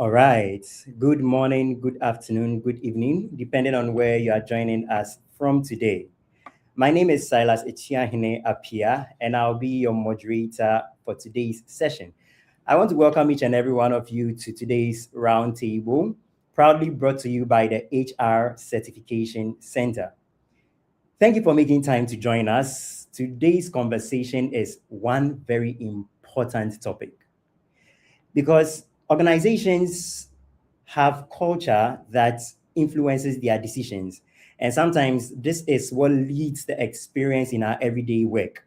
All right. Good morning, good afternoon, good evening, depending on where you are joining us from today. My name is Silas Echiahine Apia, and I'll be your moderator for today's session. I want to welcome each and every one of you to today's roundtable, proudly brought to you by the HR Certification Center. Thank you for making time to join us. Today's conversation is one very important topic because organizations have culture that influences their decisions. And sometimes this is what leads the experience in our everyday work.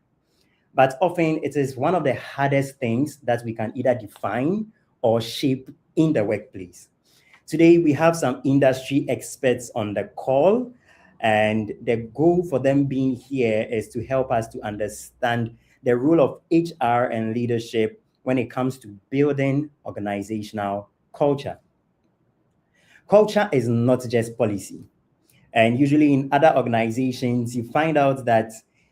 But often it is one of the hardest things that we can either define or shape in the workplace. Today, we have some industry experts on the call, and the goal for them being here is to help us to understand the role of HR and leadership when it comes to building organizational culture. Culture is not just policy. And usually in other organizations, you find out that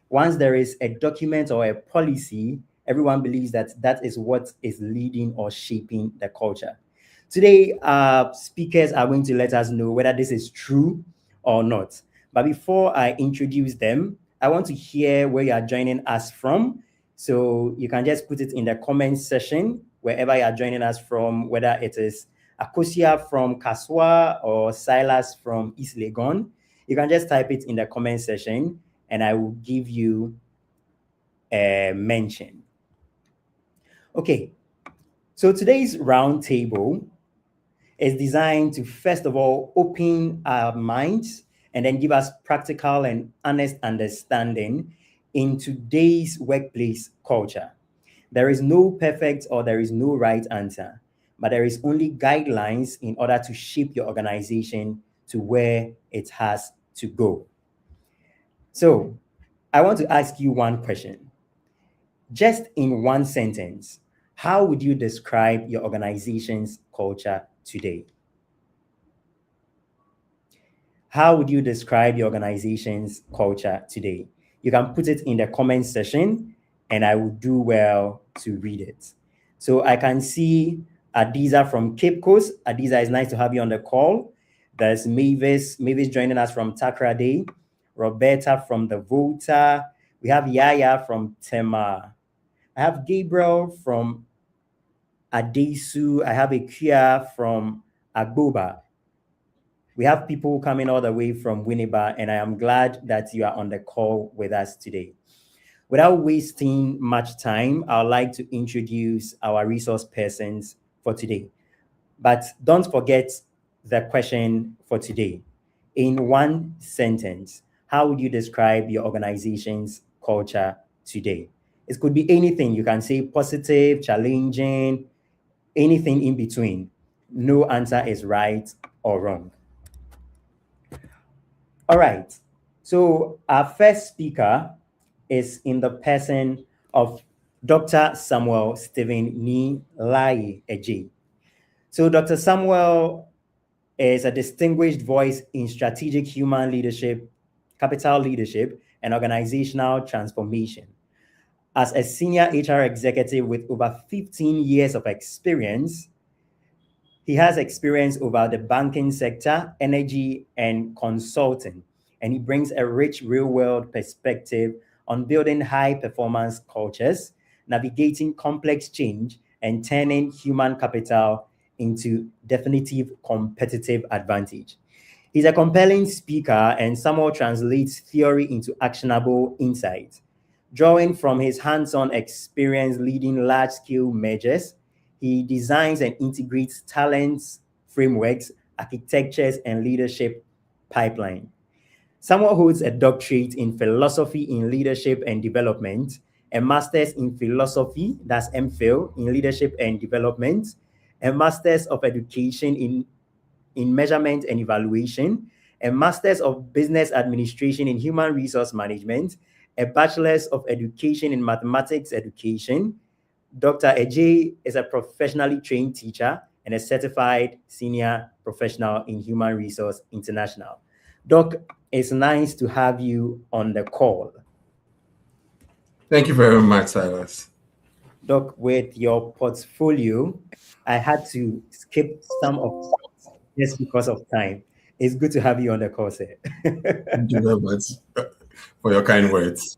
once there is a document or a policy, everyone believes that that is what is leading or shaping the culture. Today, our speakers are going to let us know whether this is true or not. But before I introduce them, I want to hear where you are joining us from. So you can just put it in the comments section, wherever you are joining us from, whether it is Akosia from Kaswa or Silas from East Legon. You can just type it in the comment section and I will give you a mention. Okay, so today's roundtable is designed to, first of all, open our minds and then give us practical and honest understanding in today's workplace culture. There is no perfect or there is no right answer, but there is only guidelines in order to shape your organization to where it has to go. So I want to ask you one question. Just in one sentence, how would you describe your organization's culture today? How would you describe your organization's culture today? You can put it in the comment section and I will do well to read it. So I can see Adiza from Cape Coast. Adiza, it's nice to have you on the call. There's Mavis joining us from Takrady, Roberta from the Volta. We have Yaya from Tema. I have Gabriel from Adesu. I have Ikea from Agboba. We have people coming all the way from Winneba, and I am glad that you are on the call with us today. Without wasting much time, I would like to introduce our resource persons for today. But don't forget the question for today. In one sentence, how would you describe your organization's culture today? It could be anything. You can say positive, challenging, anything in between. No answer is right or wrong. All right. So our first speaker is in the person of Dr. Samuel Stephen Ni Lai Eji. So Dr. Samuel is a distinguished voice in strategic human leadership, capital leadership, and organizational transformation. As a senior HR executive with over 15 years of experience, he has experience over the banking sector, energy, and consulting, and he brings a rich real-world perspective on building high-performance cultures, navigating complex change, and turning human capital into definitive competitive advantage. He's a compelling speaker and somehow translates theory into actionable insights. Drawing from his hands-on experience leading large-scale mergers, he designs and integrates talents, frameworks, architectures, and leadership pipeline. Samuel holds a doctorate in philosophy in leadership and development a master's in philosophy, that's MPhil, in leadership and development, a master's of education in measurement and evaluation, a master's of business administration in human resource management, a bachelor's of education in mathematics education. Dr. Ejay is a professionally trained teacher and a certified senior professional in human resource international. Doc, it's nice to have you on the call. Thank you very much, Silas. Doc, with your portfolio, I had to skip some of just because of time. It's good to have you on the call, sir. Thank you very much for your kind words.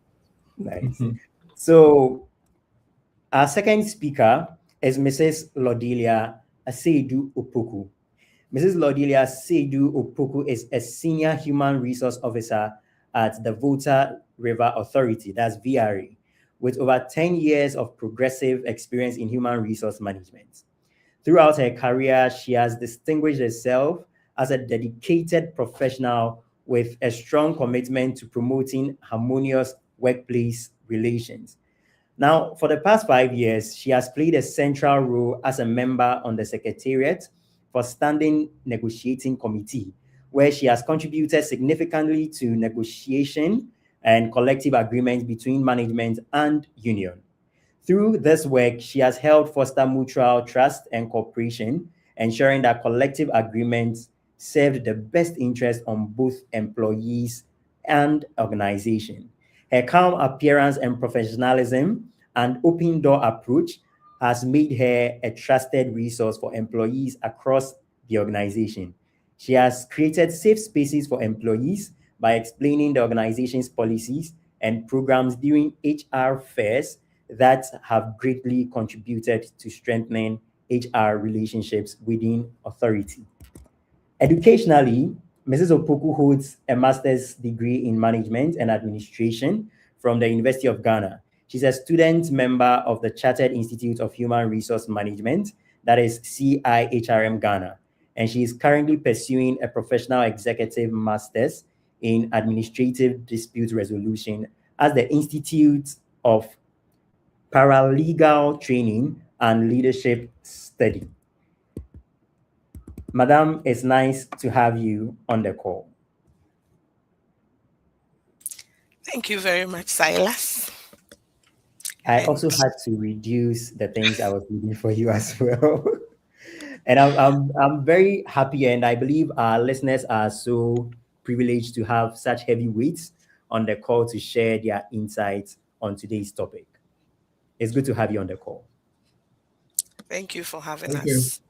Nice. So, our second speaker is Mrs. Lodelia Aseidu Opoku. Mrs. Lodelia Aseidu Opoku is a senior human resource officer at the Volta River Authority, that's VRA, with over 10 years of progressive experience in human resource management. Throughout her career, she has distinguished herself as a dedicated professional with a strong commitment to promoting harmonious workplace relations. Now, for the past 5 years, she has played a central role as a member on the Secretariat for Standing Negotiating Committee, where she has contributed significantly to negotiation and collective agreements between management and union. Through this work, she has helped foster mutual trust and cooperation, ensuring that collective agreements served the best interest on both employees and organization. Her calm appearance and professionalism and open door approach has made her a trusted resource for employees across the organization. She has created safe spaces for employees by explaining the organization's policies and programs during HR fairs that have greatly contributed to strengthening HR relationships within authority. Educationally, Mrs. Opoku holds a master's degree in management and administration from the University of Ghana. She's a student member of the Chartered Institute of Human Resource Management, that is CIHRM Ghana, and she is currently pursuing a professional executive master's in administrative dispute resolution at the Institute of Paralegal Training and Leadership Study. Madam, it's nice to have you on the call. Thank you very much, Silas. I also had to reduce the things I was reading for you as well. And I'm very happy, and I believe our listeners are so privileged to have such heavyweights on the call to share their insights on today's topic. It's good to have you on the call. Thank you for having Thank us.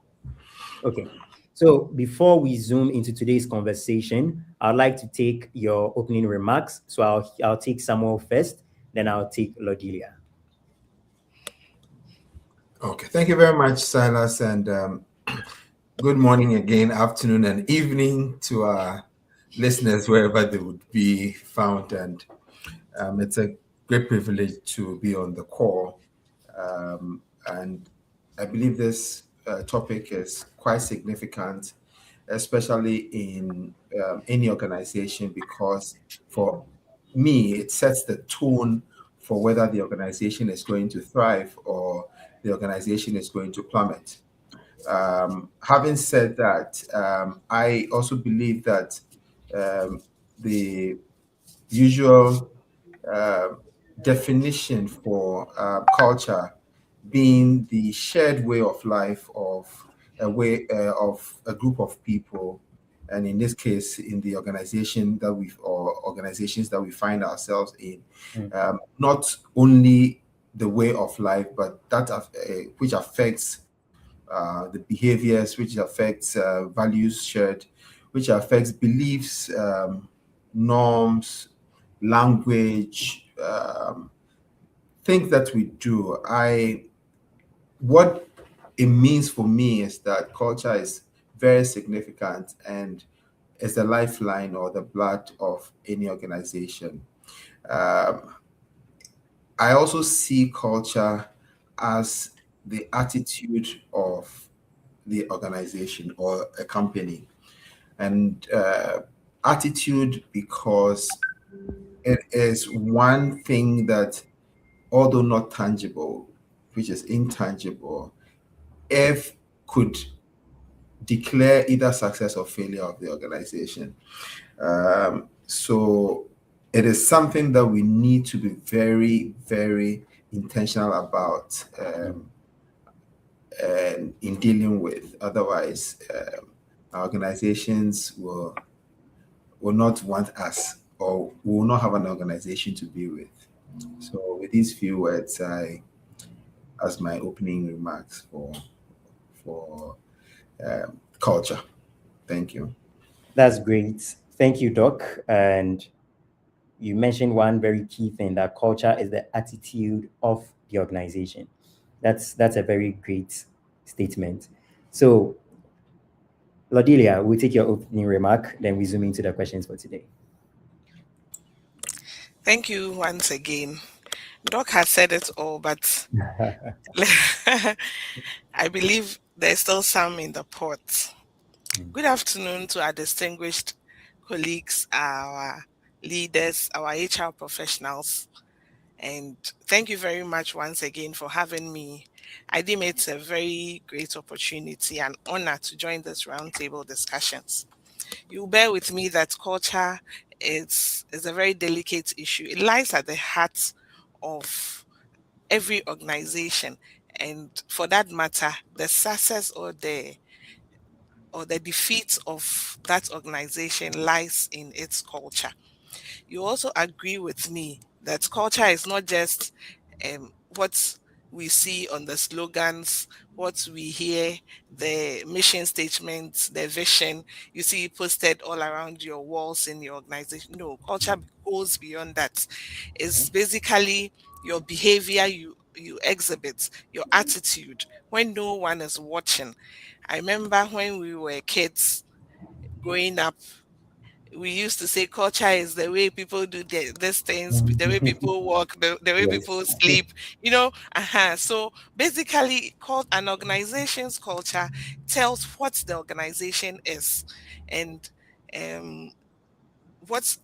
Okay. So before we zoom into today's conversation, I'd like to take your opening remarks. So I'll take Samuel first, then I'll take Lodelia. Okay, thank you very much, Silas, and good morning again, afternoon and evening to our listeners wherever they would be found. And it's a great privilege to be on the call. And I believe this topic is quite significant, especially in any organization, because for me, it sets the tone for whether the organization is going to thrive or the organization is going to plummet. Having said that, I also believe that the usual definition for culture being the shared way of life of a group of people, and in this case, in the organization that organizations that we find ourselves in, not only the way of life, but that which affects the behaviors, which affects values shared, which affects beliefs, norms, language, things that we do. What it means for me is that culture is very significant and is the lifeline or the blood of any organization. I also see culture as the attitude of the organization or a company. And attitude, because it is one thing that although not tangible, which is intangible, if could declare either success or failure of the organization. So it is something that we need to be very, very intentional about in dealing with. Otherwise, our organizations will not want us, or we will not have an organization to be with. So, with these few words, I as my opening remarks for culture. Thank you. That's great. Thank you, Doc. And you mentioned one very key thing, that culture is the attitude of the organization. That's a very great statement. So, Lodelia, we'll take your opening remark, then we zoom into the questions for today. Thank you once again. Doc has said it all, but I believe there's still some in the pot. Good afternoon to our distinguished colleagues, our leaders, our HR professionals, and thank you very much once again for having me. I deem it's a very great opportunity and honor to join this roundtable discussions. You bear with me that culture is a very delicate issue. It lies at the heart of every organization, and for that matter, the success or the defeat of that organization lies in its culture. You also agree with me that culture is not just what we see on the slogans, what we hear, the mission statements, the vision you see posted all around your walls in your organization. No, culture goes beyond that. It's basically your behavior you exhibit, your attitude when no one is watching. I remember when we were kids growing up, we used to say culture is the way people do these things, the way people walk, the way Yes. people sleep, So basically, called an organization's culture tells what the organization is, and um, what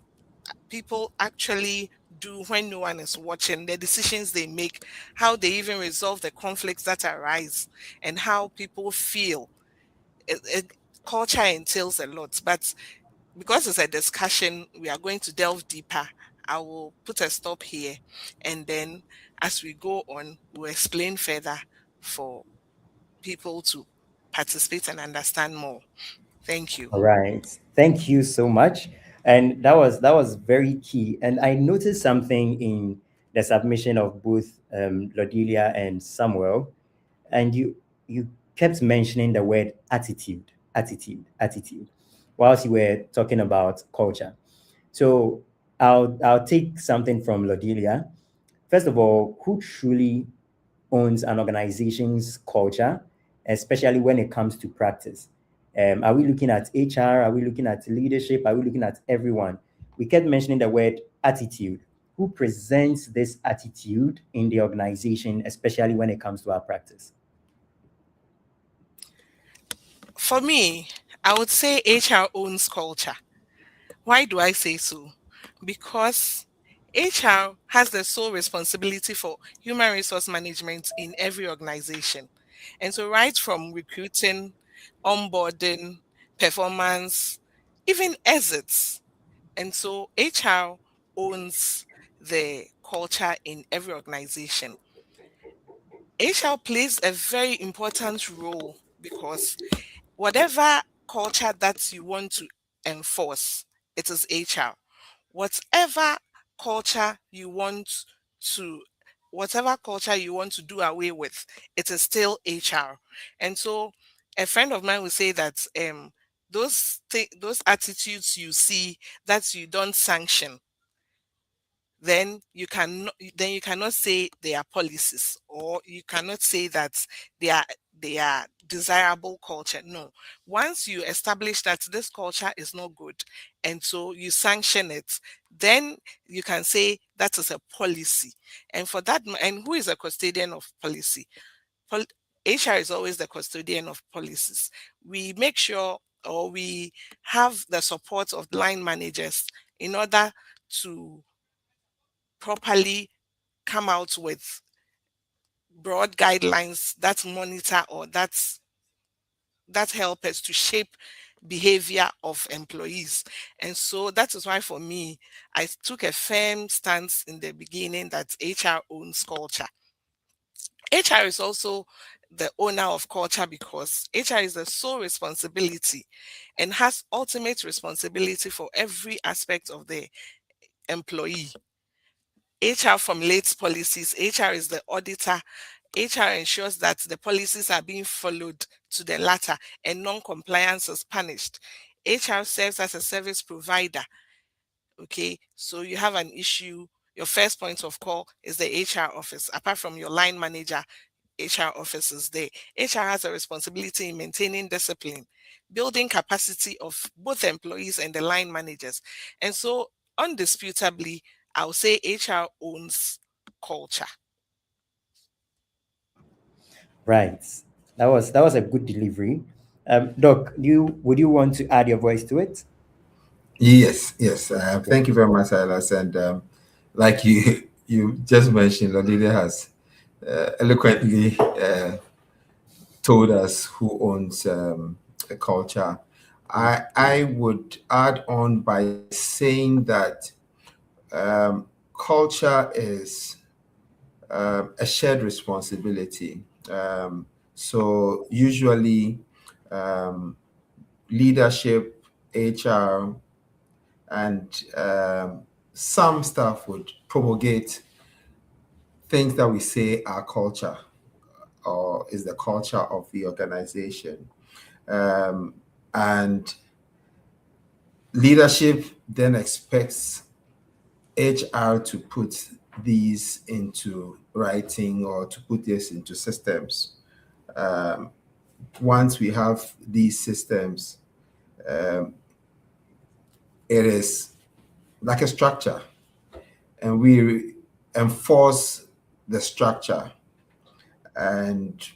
people actually do when no one is watching, the decisions they make, how they even resolve the conflicts that arise, and how people feel. Culture entails a lot, but because it's a discussion, we are going to delve deeper. I will put a stop here, and then as we go on, we'll explain further for people to participate and understand more. Thank you. All right. Thank you so much. And that was very key. And I noticed something in the submission of both Lodelia and Samuel, and you kept mentioning the word attitude, attitude, whilst you were talking about culture. So I'll take something from Lodelia. First of all, who truly owns an organization's culture, especially when it comes to practice? Are we looking at HR? Are we looking at leadership? Are we looking at everyone? We kept mentioning the word attitude. Who presents this attitude in the organization, especially when it comes to our practice? For me, I would say HR owns culture. Why do I say so? Because HR has the sole responsibility for human resource management in every organization. And so, right from recruiting, onboarding, performance, even exits. And so, HR owns the culture in every organization. HR plays a very important role because whatever culture that you want to enforce, it is HR. Whatever culture you want to whatever culture you want to do away with, it is still HR. And so a friend of mine will say that those attitudes you see that you don't sanction, then you cannot say they are policies, or you cannot say that they are desirable culture. No, once you establish that this culture is not good and so you sanction it, then you can say that is a policy. And for that, and who is a custodian of policy? Pol- HR is always the custodian of policies. We make sure, or we have the support of line managers in order to properly come out with broad guidelines that monitor or that help us to shape behavior of employees. And so that is why for me, I took a firm stance in the beginning that HR owns culture. HR is also the owner of culture because HR is the sole responsibility and has ultimate responsibility for every aspect of the employee. HR formulates policies, HR is the auditor, HR ensures that the policies are being followed to the latter and non-compliance is punished. HR serves as a service provider. Okay, so you have an issue, your first point of call is the HR office. Apart from your line manager, HR office is there. HR has a responsibility in maintaining discipline, building capacity of both employees and the line managers. And so, undisputably, I'll say HR owns culture. Right. That was a good delivery. Doc, would you want to add your voice to it? Yes, yes. Okay. Thank you very much, Silas. And like you you just mentioned, Lodilia has eloquently told us who owns a culture. I would add on by saying that culture is a shared responsibility. So usually, um, leadership, HR, and some staff would promulgate things that we say are culture or is the culture of the organization. Um, and leadership then expects HR to put these into writing or to put this into systems. Um, Once we have these systems, um, it is like a structure, and we enforce the structure, and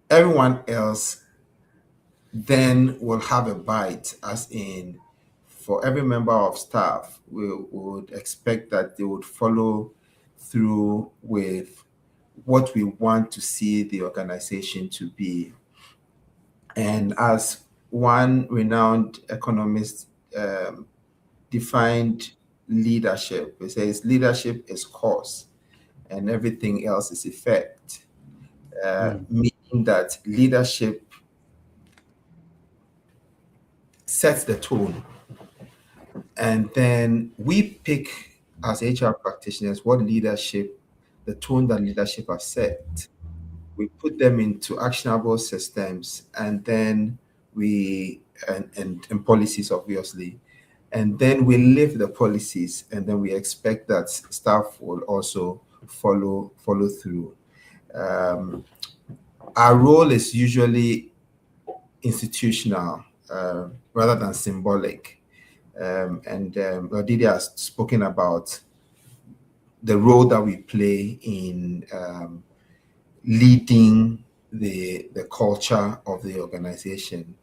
everyone else then will have a bite, as in, for every member of staff, we would expect that they would follow through with what we want to see the organization to be. And as one renowned economist defined leadership, it says leadership is cause and everything else is effect, Mm. meaning that leadership sets the tone. And then we pick as HR practitioners what leadership, the tone that leadership has set. We put them into actionable systems, and then and policies, obviously. And then we live the policies, and then we expect that staff will also follow through. Um, our role is usually institutional rather than symbolic. And Odidi has spoken about the role that we play in leading the culture of the organization,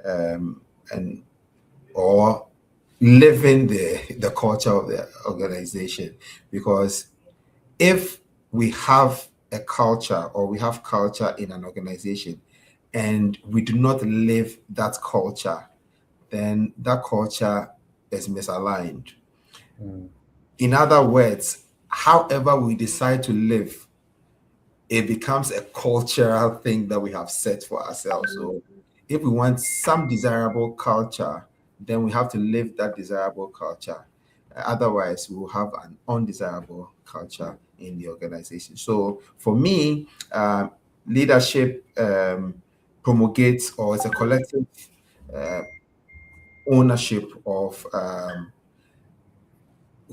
um, and or living the culture of the organization. Because if we have a culture or we have culture in an organization and we do not live that culture, then that culture is misaligned. Mm. In other words, however we decide to live, it becomes a cultural thing that we have set for ourselves. So if we want some desirable culture, then we have to live that desirable culture. Otherwise, we will have an undesirable culture in the organization. So for me, leadership promulgates, or it's a collective uh, ownership of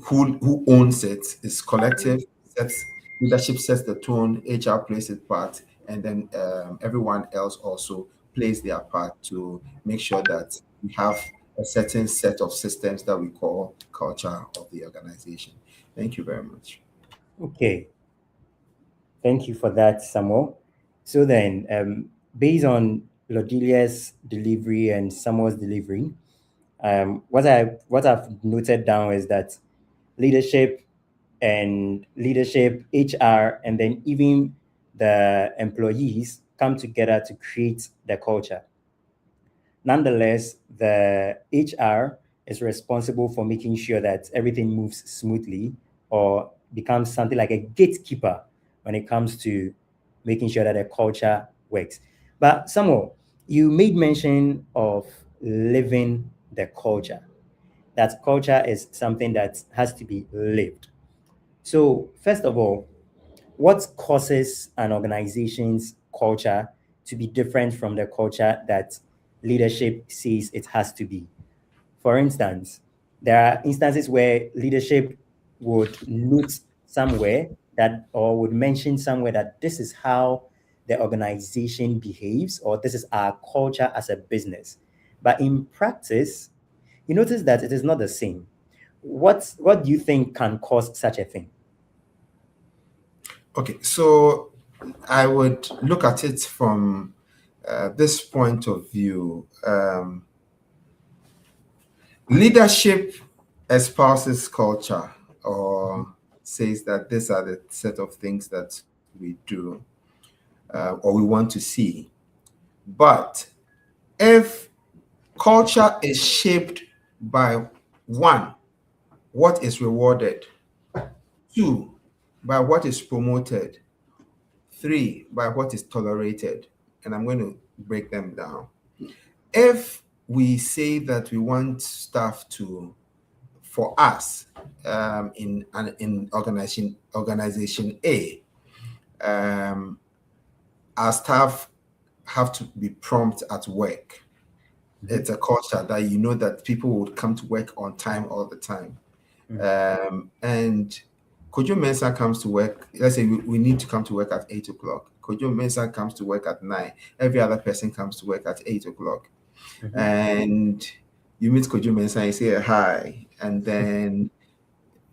who owns it. Is collective. Sets Leadership sets the tone. HR plays its part, and then everyone else also plays their part to make sure that we have a certain set of systems that we call culture of the organization. Thank you very much. Okay. Thank you for that, Samuel. So then, based on Lodilia's delivery and Samuel's delivery, what I've noted down is that leadership and leadership, HR, and then even the employees come together to create the culture. Nonetheless, the HR is responsible for making sure that everything moves smoothly or becomes something like a gatekeeper when it comes to making sure that the culture works. But Samuel, you made mention of living the culture. That culture is something that has to be lived. So, first of all, what causes an organization's culture to be different from the culture that leadership says it has to be? For instance, there are instances where leadership would note somewhere that or would mention somewhere that this is how the organization behaves or this is our culture as a business. But in practice, you notice that it is not the same. What do you think can cause such a thing? Okay, so I would look at it from this point of view. Leadership espouses culture or says that these are the set of things that we do or we want to see. But if culture is shaped by one, what is rewarded, two, by what is promoted, three, by what is tolerated, and I'm going to break them down. If we say that we want staff to, for us, in organization A, our staff have to be prompt at work. It's a culture that you know that people would come to work on time all the time. And Kojo Mensah comes to work. Let's say we need to come to work at 8 o'clock. Kojo Mensah comes to work at 9. Every other person comes to work at 8 o'clock. And you meet Kojo Mensah and you say hi, and then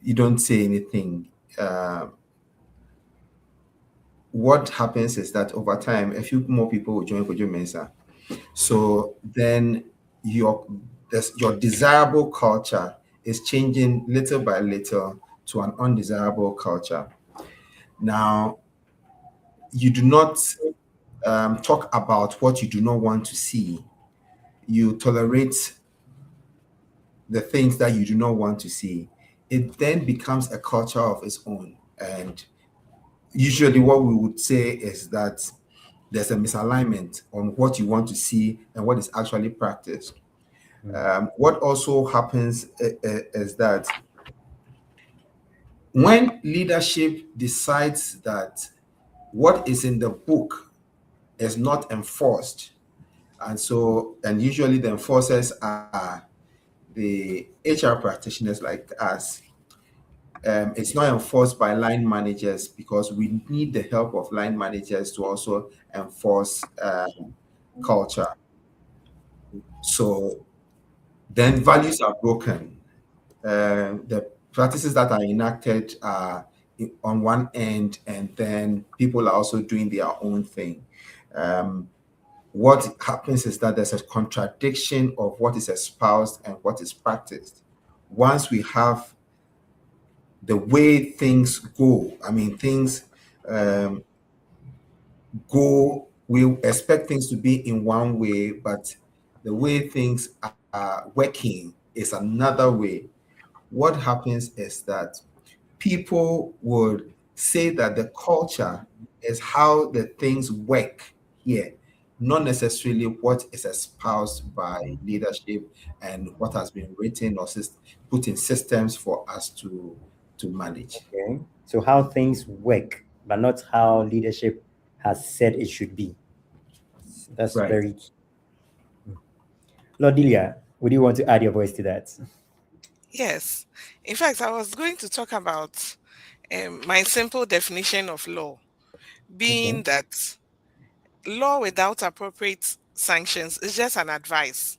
you don't say anything. What happens is that over time, a few more people will join Kojo Mensah. So then your desirable culture is changing little by little to an undesirable culture. Now, you do not talk about what you do not want to see. You tolerate the things that you do not want to see. It then becomes a culture of its own. And usually what we would say is that there's a misalignment on what you want to see and what is actually practiced. What also happens is that when leadership decides that what is in the book is not enforced, and usually the enforcers are the HR practitioners like us. It's not enforced by line managers because we need the help of line managers to also enforce culture. So then values are broken. The practices that are enacted are on one end, and then people are also doing their own thing. What happens is that there's a contradiction of what is espoused and what is practiced. Once we have the way things go, I mean, things go, we expect things to be in one way, but the way things are working is another way. What happens is that people would say that the culture is how the things work here, not necessarily what is espoused by leadership and what has been written or put in systems for us to manage. Okay. So how things work, but not how leadership has said it should be. That's Right. very key. Lord Delia, would you want to add your voice to that? Yes. In fact, I was going to talk about my simple definition of law Okay. being that law without appropriate sanctions is just an advice.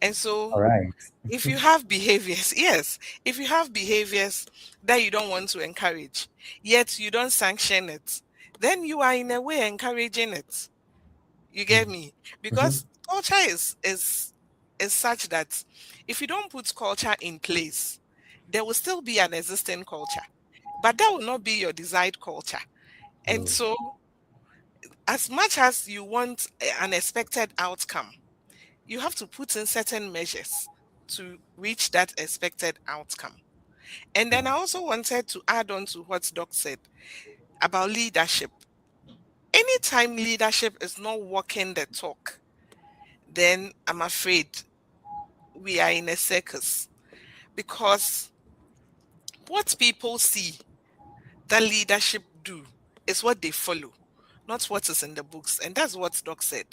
And so All right. if you have behaviors, yes, if you have behaviors that you don't want to encourage, yet you don't sanction it, then you are in a way encouraging it. You get me? Mm-hmm. Because culture is such that if you don't put culture in place, there will still be an existing culture. but that will not be your desired culture. And Oh. so, as much as you want an expected outcome, you have to put in certain measures to reach that expected outcome. And then I also wanted to add on to what Doc said about leadership. Anytime leadership is not walking the talk, then I'm afraid we are in a circus, because what people see that leadership do is what they follow, not what is in the books. And that's what Doc said.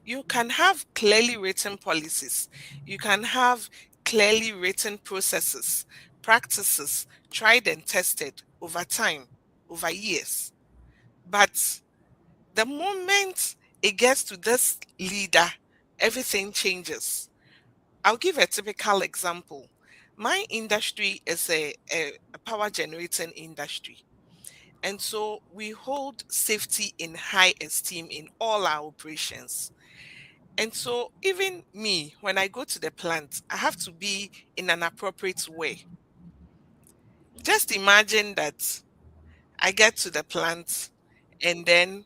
You can have clearly written policies, you can have clearly written processes, practices, tried and tested over time, over years. But the moment it gets to this leader, everything changes. I'll give a typical example. My industry is a power generating industry. And so we hold safety in high esteem in all our operations. And so even me, when I go to the plant, I have to be in an appropriate way. Just imagine that I get to the plant, and then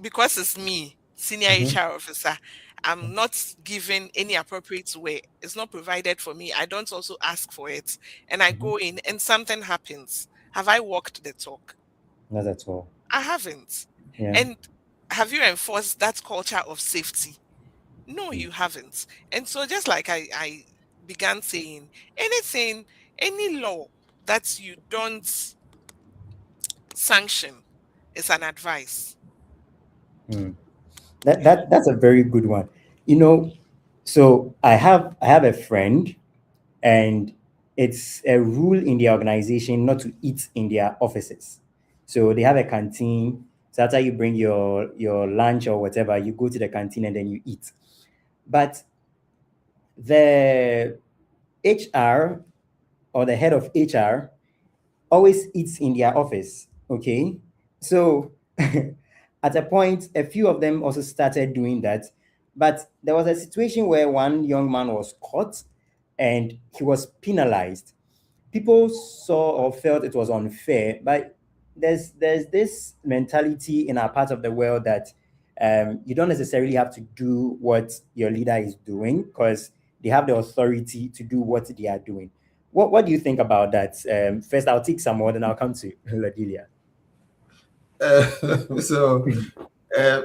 because it's me, senior Mhm. HR officer, I'm not given any appropriate way. It's not provided for me. I don't also ask for it. And I Mhm. go in and something happens. Have I walked the talk? Not at all. I haven't. Yeah. And have you enforced that culture of safety? No, Mm. you haven't. And so, just like I began saying, anything, any law that you don't sanction is an advice. Mm. Yeah. That's a very good one. You know, so I have a friend, and it's a rule in the organization not to eat in their offices. So they have a canteen. So after you bring your lunch or whatever, you go to the canteen and then you eat. But the HR or the head of HR always eats in their office. Okay. So at a point, a few of them also started doing that. But there was a situation where one young man was caught and he was penalized. People saw or felt it was unfair, but there's this mentality in our part of the world that you don't necessarily have to do what your leader is doing because they have the authority to do what they are doing. What do you think about that? First, I'll take some more, then I'll come to Ladelia. So uh,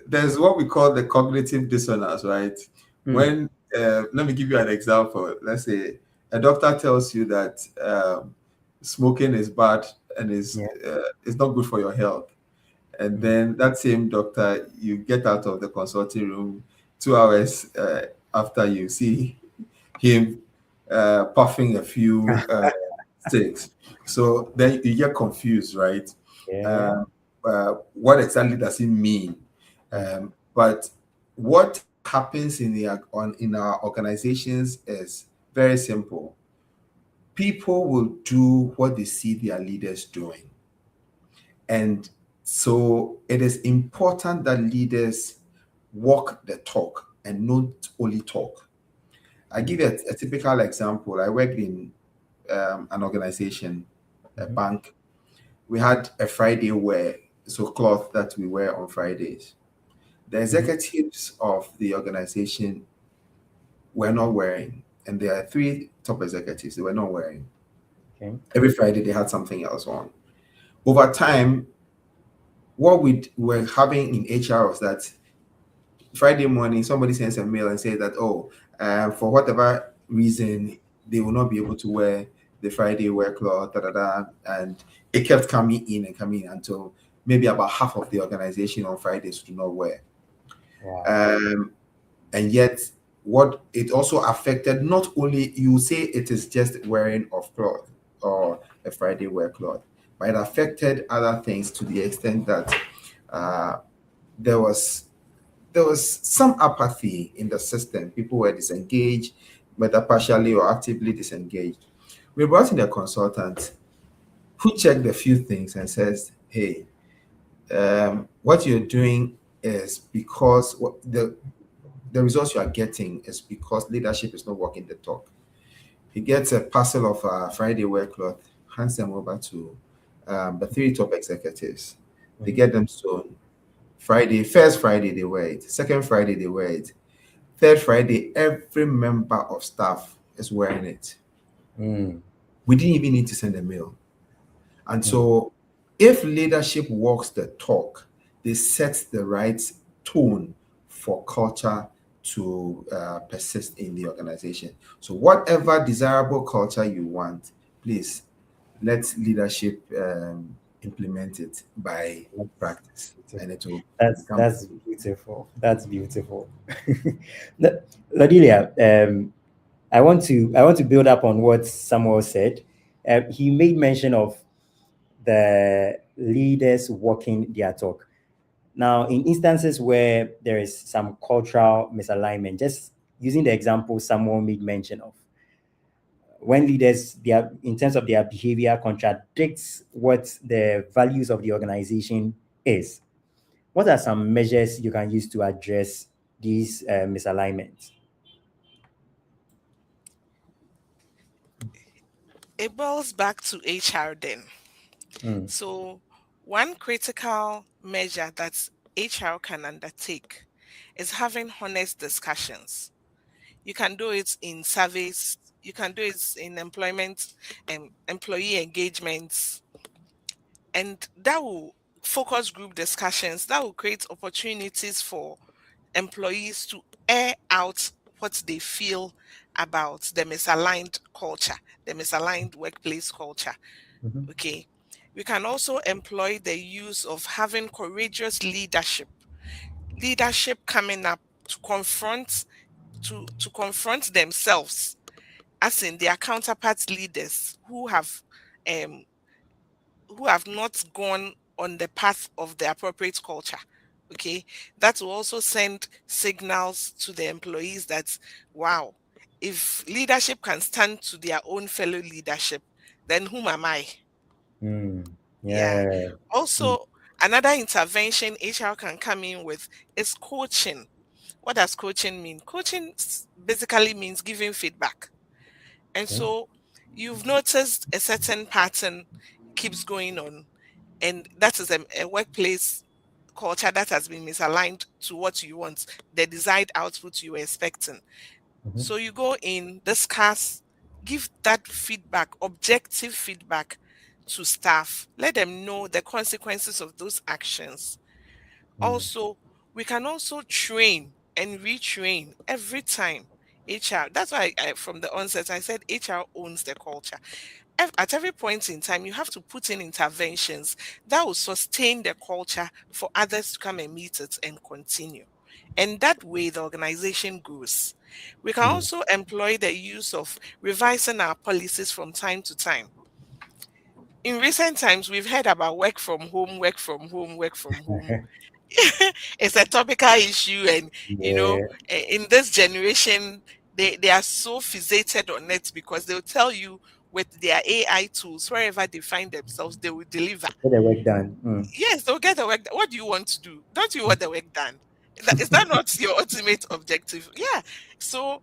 there's what we call the cognitive dissonance, right? Mm, When let me give you an example. Let's say a doctor tells you that smoking is bad and yeah. is not good for your health, and Mm, then that same doctor, you get out of the consulting room 2 hours after you see him puffing a few sticks. So then you get confused, right? yeah. Um, what exactly does it mean? Mm, But what happens in our organizations is very simple. People will do what they see their leaders doing, and so it is important that leaders walk the talk and not only talk. I give mm, you a typical example. I worked in an organization, a mhm, bank. We had a Friday wear, so cloth that we wear on Fridays. The mhm, executives of the organization were not wearing, and there are three top executives, they were not wearing. okay. Every Friday, they had something else on. Over time, what we were having in HR was that Friday morning, somebody sends a mail and says that, oh, for whatever reason, they will not be able to wear the Friday wear cloth, da, da, da. And it kept coming in and coming in until maybe about half of the organization on Fridays do not wear. Wow. Um, and yet, what it also affected, not only you say it is just wearing of cloth or a Friday wear cloth, but it affected other things to the extent that uh, there was there was some apathy in the system. People were disengaged, whether partially or actively disengaged. We brought in a consultant who checked a few things and says, "Hey, what you're doing is because the results you are getting is because leadership is not walking the talk." He gets a parcel of Friday wear cloth, hands them over to the three top executives. They get them sewn. First Friday they wear it. Second Friday they wear it. Third Friday, every member of staff is wearing it. We didn't even need to send a mail. And so if leadership walks the talk, they set the right tone for culture to persist in the organization. So whatever desirable culture you want, please let leadership implement it by practice, and it will become. That's beautiful. That's beautiful. Ladelia, I want to build up on what Samuel said. He made mention of the leaders walking their talk. Now, in instances where there is some cultural misalignment, just using the example Samuel made mention of, when leaders, in terms of their behavior, contradicts what the values of the organization is, what are some measures you can use to address these misalignments? It boils back to HR then. So, one critical measure that HR can undertake is having honest discussions. You can do it in surveys, you can do it in employment and employee engagements, and that will focus group discussions, that will create opportunities for employees to air out what they feel about the misaligned culture, the misaligned workplace culture. Okay. We can also employ the use of having courageous leadership. Leadership coming up to confront themselves, as in their counterpart leaders um who have not gone on the path of the appropriate culture. Okay. That will also send signals to the employees that, wow, if leadership can stand to their own fellow leadership, then whom am I? Yeah. Yeah. Also, another intervention HR can come in with is coaching. What does coaching mean? Coaching basically means giving feedback. And Okay. so you've noticed a certain pattern keeps going on, and that is a workplace culture that has been misaligned to what you want, the desired output you were expecting. So you go in, discuss, give that feedback, objective feedback to staff. Let them know the consequences of those actions. Also, we can also train and retrain every time. HR, that's why from the onset, I said HR owns the culture. At every point in time, you have to put in interventions that will sustain the culture for others to come and meet it and continue. And that way, the organization grows. We can also employ the use of revising our policies from time to time. In recent times, we've heard about work from home, work from home, work from home. It's a topical issue, and Yeah. in this generation, they are so fixated on it because they'll tell you with their AI tools, wherever they find themselves, they will deliver. Get the work done. Yes, they'll get the work done. What do you want to do? Don't you want the work done? Is that not your ultimate objective? Yeah. So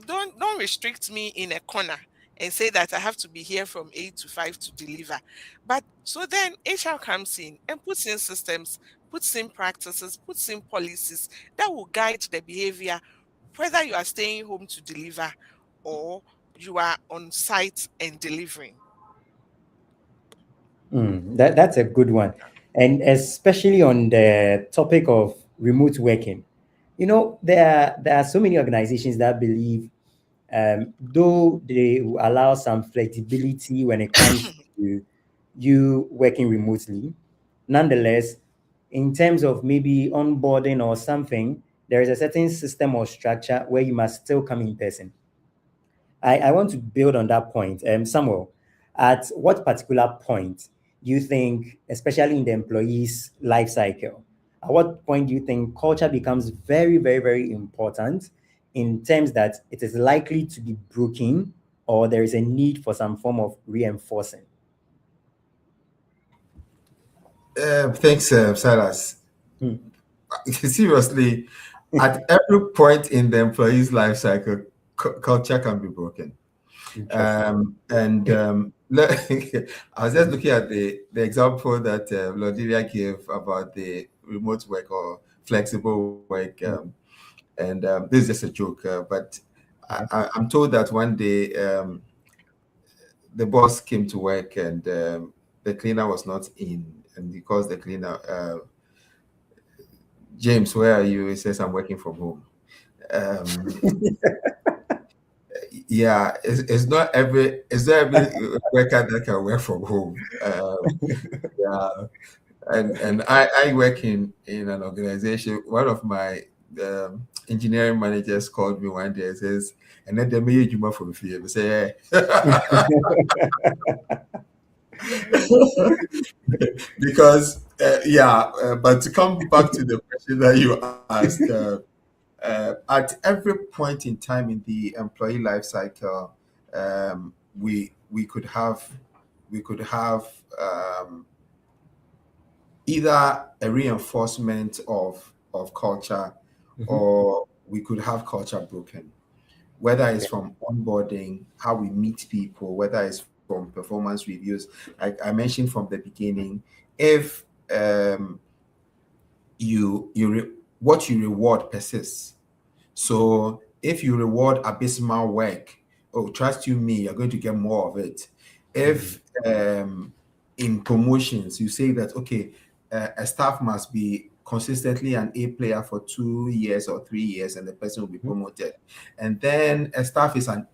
don't restrict me in a corner and say that I have to be here from 8 to 5 to deliver. But so then HR comes in and puts in systems, puts in practices, puts in policies that will guide the behavior, whether you are staying home to deliver or you are on site and delivering. That's a good one. And especially on the topic of remote working, there are so many organizations that believe, though they will allow some flexibility when it comes to you working remotely, nonetheless, in terms of maybe onboarding or something, there is a certain system or structure where you must still come in person. I want to build on that point. Samuel, at what particular point do you think, especially in the employee's life cycle, at what point do you think culture becomes very, very, very important in terms that it is likely to be broken or there is a need for some form of reinforcing? Thanks, Silas. Hmm. Seriously, at every point in the employee's life cycle, culture can be broken. Interesting. And I was just looking at the example that Lodilia gave about the remote work or flexible work, and this is just a joke, but Yeah. I'm told that one day the boss came to work and the cleaner was not in, and because the cleaner, James, where are you? He says, I'm working from home. Um, yeah, it's not every worker that can work from home. Yeah, and I work in an organization. One of my engineering managers called me one day and says, and then they made you from fear. I say, because but to come back to the question that you asked, at every point in time in the employee life cycle, we could have either a reinforcement of culture, Mhm. or we could have culture broken, whether it's Yeah. from onboarding, how we meet people, whether it's from performance reviews. Like I mentioned from the beginning, if what you reward persists. So if you reward abysmal work, oh, trust you me, you're going to get more of it. Mm. If in promotions you say that, okay, a staff must be consistently an A player for 2 years or 3 years, and the person will be Mhm. promoted. And then a staff is a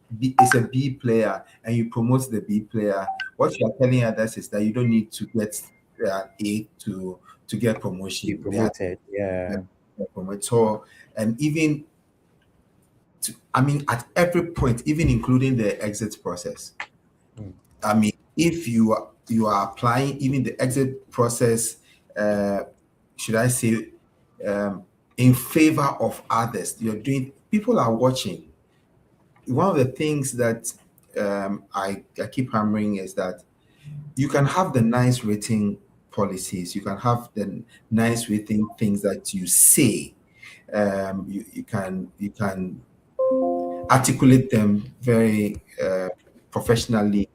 B player, and you promote the B player. What you are telling others is that you don't need to get A to get Be promotion. They are promoted. Yeah. promoted. So, and even I mean, at every point, even including the exit process. Mm. I mean, if you are applying even the exit process, uh, should I say, um, in favor of others, you're doing. People are watching. One of the things that I keep hammering is that you can have the nice rating policies, you can have the nice rating things that you say. You can articulate them very professionally.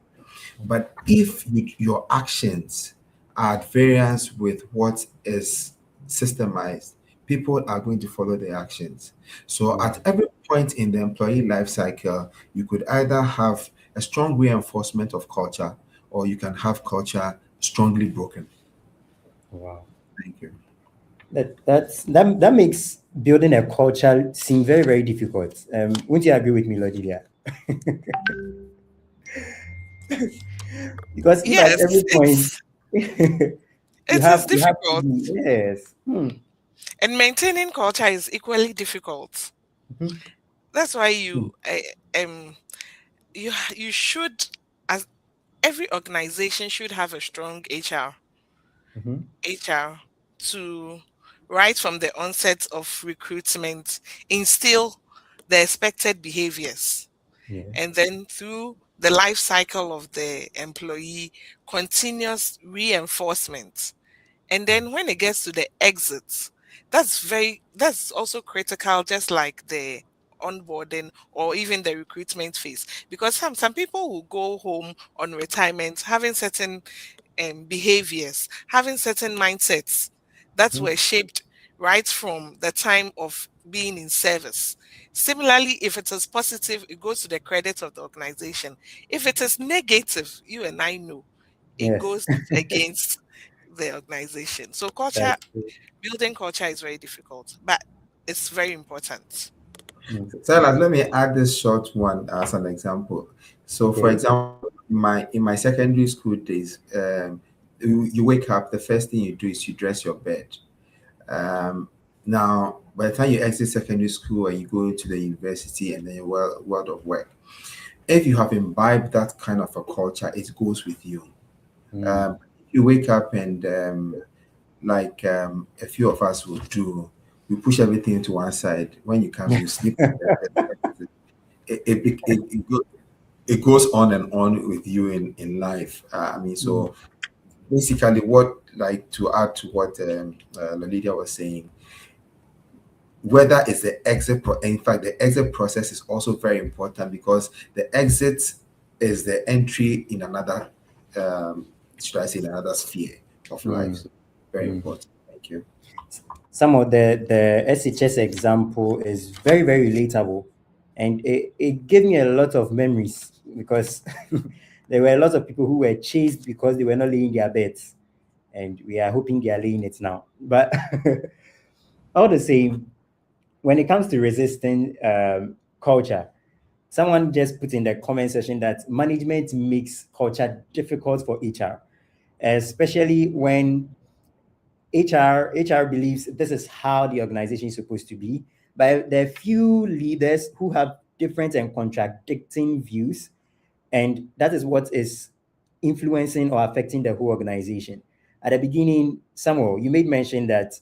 But if your actions are at variance with what is systemized, people are going to follow the actions. So Yeah. at every point in the employee life cycle, you could either have a strong reinforcement of culture, or you can have culture strongly broken. Wow. Thank you. That makes building a culture seem very, very difficult. Wouldn't you agree with me, Lodilia? Because if at Yes, every point it's you it have is you have to difficult, be, yes. Hmm. and maintaining culture is equally difficult. Mhm. That's why Hmm. you should, as every organization should have a strong Mhm. HR to, right from the onset of recruitment, instill the expected behaviors, and Yes. then through the life cycle of the employee, continuous reinforcement. And then when it gets to the exits, that's also critical, just like the onboarding or even the recruitment phase. Because some people will go home on retirement having certain behaviors, having certain mindsets that Mhm. were shaped right from the time of being in service. Similarly, if it is positive, it goes to the credit of the organization. If it is negative, you and I know it Yes. goes against the organization. So culture, That's true. building culture is very difficult, but it's very important. Mm. Silas, let me add this short one as an example. So, for Okay. example, in my secondary school days, you wake up, the first thing you do is you dress your bed. Um, Now, by the time you exit secondary school and you go into the university and then your world of work, if you have imbibed that kind of a culture, it goes with you. Mm. You wake up and like a few of us will do, you push everything into one side. When you come, you sleep. It goes on and on with you in life. I mean, Mm. so basically, what like to add to what Lolidia was saying, whether it's the exit, in fact, the exit process is also very important because the exit is the entry in another, should I say, in another sphere of life. Mm, So very mm. important. Thank you. Some of the SHS example is very, very relatable. And it gave me a lot of memories because there were a lot of people who were chased because they were not laying their beds. And we are hoping they are laying it now. But all the same, when it comes to resisting culture, someone just put in the comment section that management makes culture difficult for HR, especially when HR believes this is how the organization is supposed to be. But there are few leaders who have different and contradicting views, and that is what is influencing or affecting the whole organization. At the beginning, Samuel, you made mention that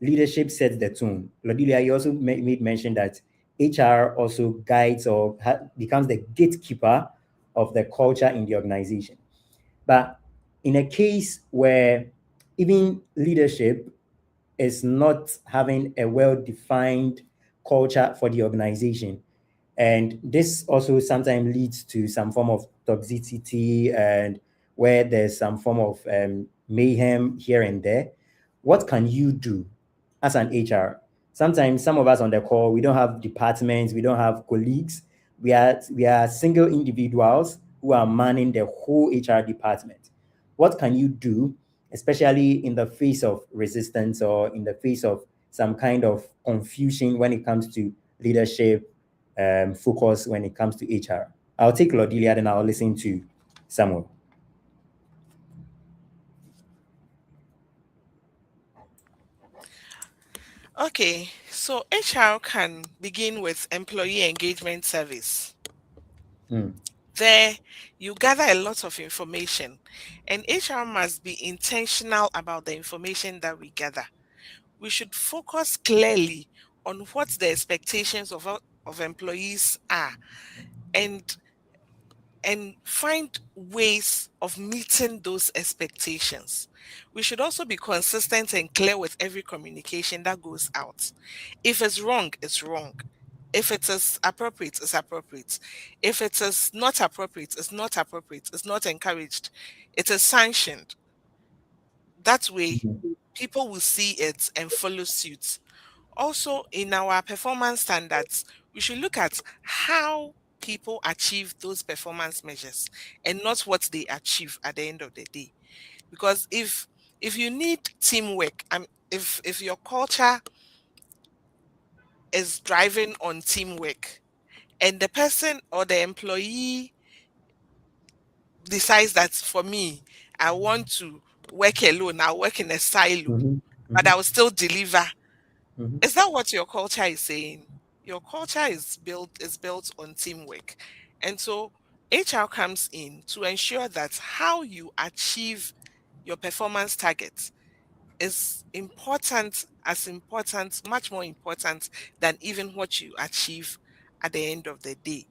leadership sets the tone. Lodilia, you also made mention that HR also guides or becomes the gatekeeper of the culture in the organization. But in a case where even leadership is not having a well-defined culture for the organization, and this also sometimes leads to some form of toxicity and where there's some form of mayhem here and there. What can you do as an HR? Sometimes some of us on the call, we don't have departments, we don't have colleagues. We are single individuals who are manning the whole HR department. What can you do, especially in the face of resistance or in the face of some kind of confusion when it comes to leadership, focus when it comes to HR? I'll take Lodilia, then I'll listen to Samuel. Okay, so HR can begin with employee engagement service. Mm, There, you gather a lot of information, and HR must be intentional about the information that we gather. We should focus clearly on what the expectations of employees are, and find ways of meeting those expectations. We should also be consistent and clear with every communication that goes out. If it's wrong, it's wrong. If it is appropriate, it's appropriate. If it is not appropriate, it's not appropriate. It's not encouraged. It is sanctioned. That way, mhm, people will see it and follow suit. Also, in our performance standards, we should look at how people achieve those performance measures and not what they achieve at the end of the day. Because if you need teamwork, if your culture is driving on teamwork and the person or the employee decides that for me, I want to work alone, I'll work in a silo, mhm, but mhm, I will still deliver. mhm. Is that what your culture is saying? Your culture is built on teamwork. And so HR comes in to ensure that how you achieve your performance targets is important, as important, much more important than even what you achieve at the end of the day.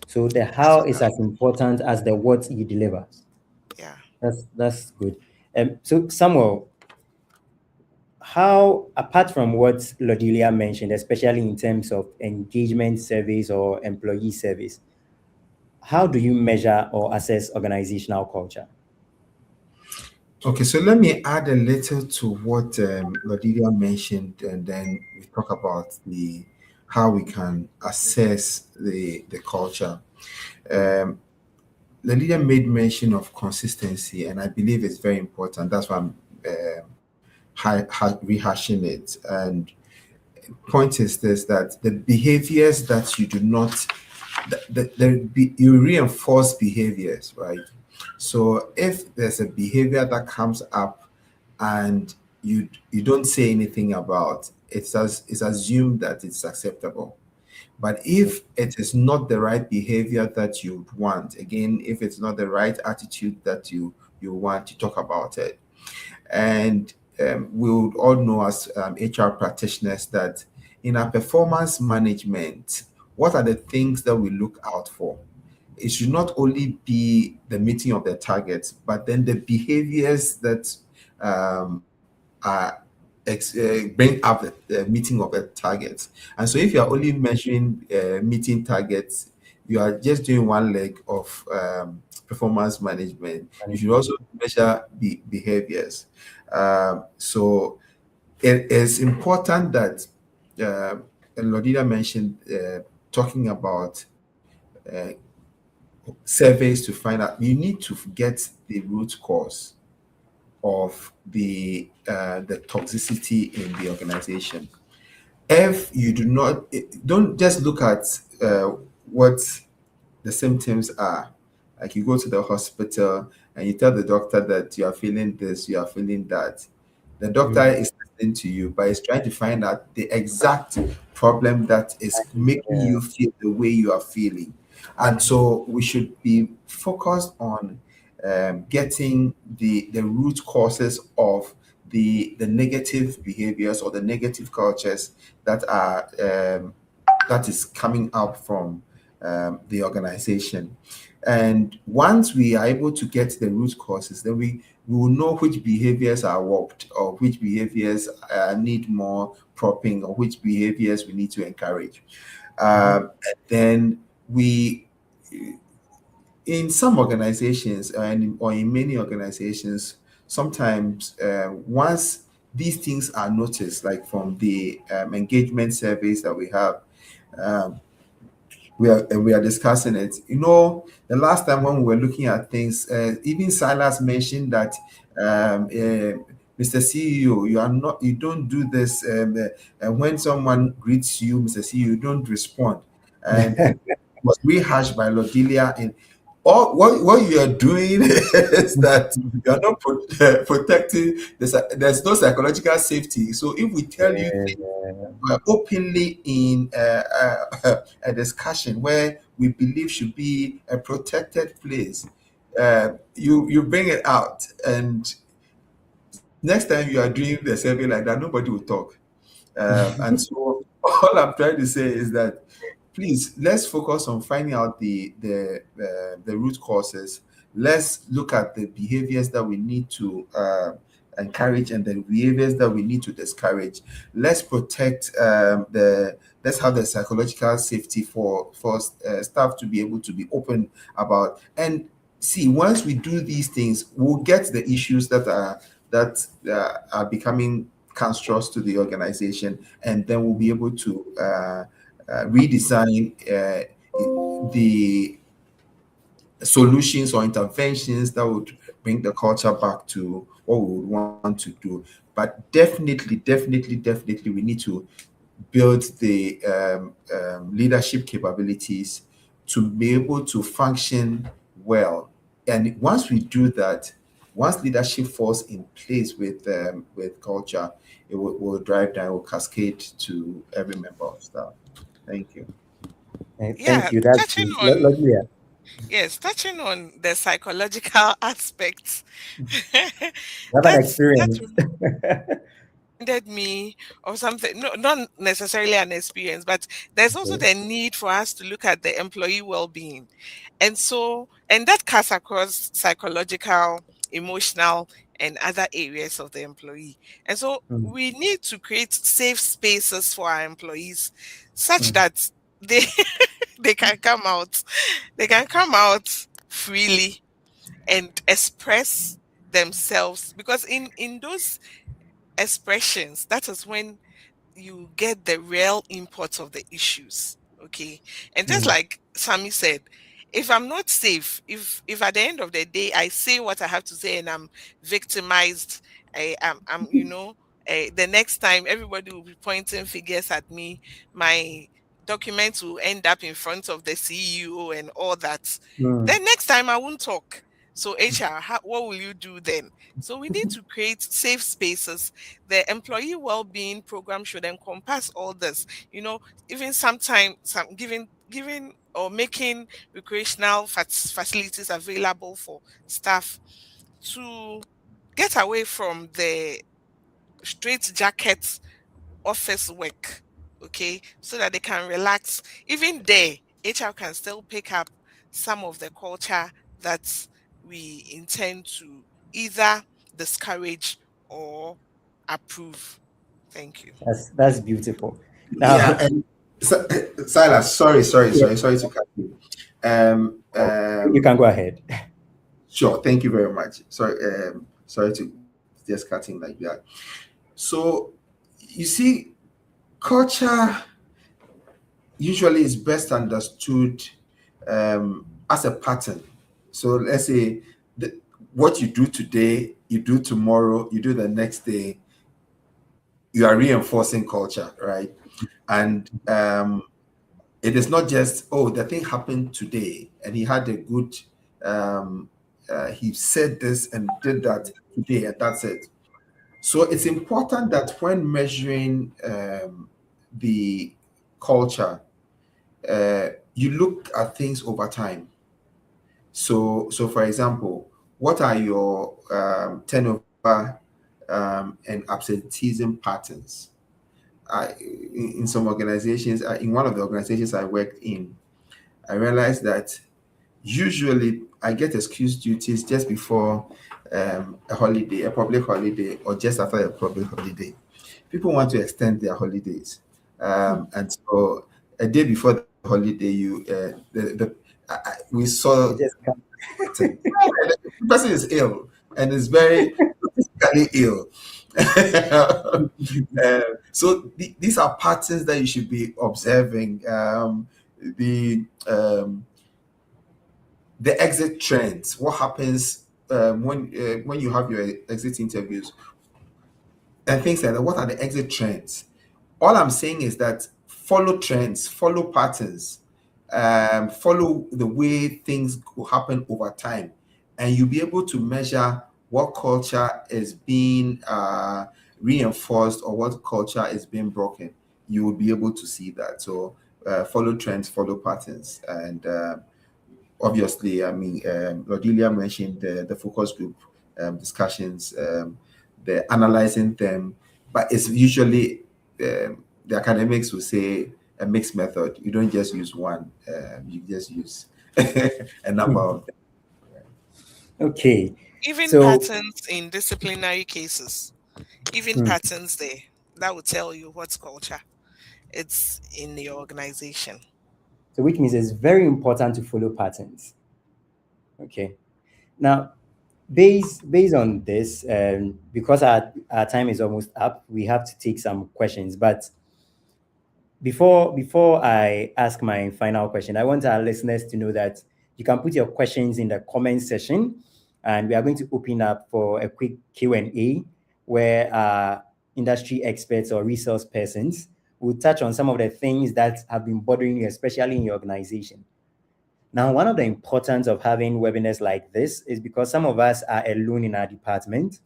So the That's how what is I'll as important as the what you deliver. Yeah. That's good. So Samuel, how apart from what Lodilia mentioned, especially in terms of engagement surveys or employee surveys, how do you measure or assess organizational culture? Okay, so let me add a little to what Lodidia mentioned, and then we talk about the how we can assess the culture. Um, Lodidia made mention of consistency, and I believe it's very important. That's why I'm rehashing it. And point is this: that the behaviors that you do not, you reinforce behaviors, right? So if there's a behavior that comes up and you don't say anything about it's assumed that it's acceptable. But if it is not the right behavior that you want, again, if it's not the right attitude that you want, to talk about it. And we would all know as HR practitioners that in our performance management, what are the things that we look out for? It should not only be the meeting of the targets, but then the behaviors that are bring up the meeting of the targets. And so, if you are only measuring meeting targets, you are just doing one leg of performance management. You should Management. also measure the behaviors. So it is important that and Lodina mentioned talking about surveys to find out. You need to get the root cause of the toxicity in the organization. If you do not, don't just look at what the symptoms are. Like you go to the hospital and you tell the doctor that you are feeling this, you are feeling that. The doctor Mm. is listening to you, but is trying to find out the exact problem that is making Yeah. you feel the way you are feeling. And so we should be focused on getting the root causes of the negative behaviors or the negative cultures that are that is coming up from the organization. And once we are able to get the root causes, then we will know which behaviors are warped or which behaviors need more propping or which behaviors we need to encourage. Mhm. And then we, in some organizations or in many organizations, sometimes once these things are noticed, like from the engagement surveys that we have, um, we are discussing it. The last time when we were looking at things, even Silas mentioned that Mr. CEO, you don't do this. And when someone greets you, Mr. CEO, you don't respond. And it was rehashed by Lodelia. And all what you are doing is that you are not protecting. There's no psychological safety. So if we tell you Yeah. openly in a discussion where we believe should be a protected place, you bring it out, and next time you are doing the survey like that, nobody will talk. And so all I'm trying to say is that please let's focus on finding out the root causes. Let's look at the behaviors that we need to encourage and the behaviors that we need to discourage. Let's protect the let's have the psychological safety for staff to be able to be open about. And see, once we do these things, we'll get the issues that are becoming cancerous to the organization, and then we'll be able to redesign the solutions or interventions that would bring the culture back to what we would want to do. But definitely, we need to build the leadership capabilities to be able to function well. And once we do that, once leadership falls in place with culture, it will drive down, will cascade to every member of staff. Thank you. Yeah, Thank you. That's touching on lovely. yes, touching on the psychological aspects. You have an That experience. reminded me of something, no, not necessarily an experience, but there's also Okay. the need for us to look at the employee well-being. And that cuts across psychological, emotional, and other areas of the employee. And so Mm, we need to create safe spaces for our employees such mm, that they they can come out, they can come out freely and express themselves, because in those expressions, that is when you get the real import of the issues. Okay. And just mm, like Sammy said, if I'm not safe, if at the end of the day I say what I have to say and I'm victimized, the next time everybody will be pointing fingers at me, my documents will end up in front of the CEO and all that. mm. Then next time I won't talk. So HR, what will you do then? So we need to create safe spaces. The employee well-being program should encompass all this. Even sometimes some giving or making recreational facilities available for staff to get away from the straight jacket office work, okay, so that they can relax. Even there, HR can still pick up some of the culture that we intend to either discourage or approve. Thank you. That's beautiful. Yeah, Now, and Si- Silas, Yeah. sorry to cut you. Um, Oh, you um, can go ahead. sure, thank you very much. Sorry to just cutting like that. So, you see, culture usually is best understood as a pattern. So, let's say what you do today, you do tomorrow, you do the next day, you are reinforcing culture, right? And it is not just, oh, the thing happened today and he had a good um he said this and did that today and that's it. So it's important that when measuring the culture, you look at things over time. So for example, what are your turnover and absenteeism patterns? In some organizations, in one of the organizations I worked in, I realized that usually I get excuse duties just before a holiday, a public holiday, or just after a public holiday. People want to extend their holidays, and so a day before the holiday, we saw You just come. the person is ill and is very physically ill. These are patterns that you should be observing. The the exit trends. What happens when you have your exit interviews and things like that? What are the exit trends? All I'm saying is that follow trends, follow patterns, follow the way things will happen over time, and you'll be able to measure what culture is being reinforced or what culture is being broken. You will be able to see that. So follow trends, follow patterns, and obviously, I mean, Rodelia mentioned the focus group discussions, the analyzing them, but it's usually the academics will say a mixed method. You don't just use one, you just use a number of them. Okay. Even So, patterns in disciplinary cases, even hmm, patterns there, that will tell you what culture it's in the organization. so which means it's very important to follow patterns. Okay. Now, based on this, because our time is almost up, we have to take some questions. But before I ask my final question, I want our listeners to know that you can put your questions in the comment section, and we are going to open up for a quick Q&A where industry experts or resource persons will touch on some of the things that have been bothering you, especially in your organization. Now, one of the importance of having webinars like this is because some of us are alone in our department,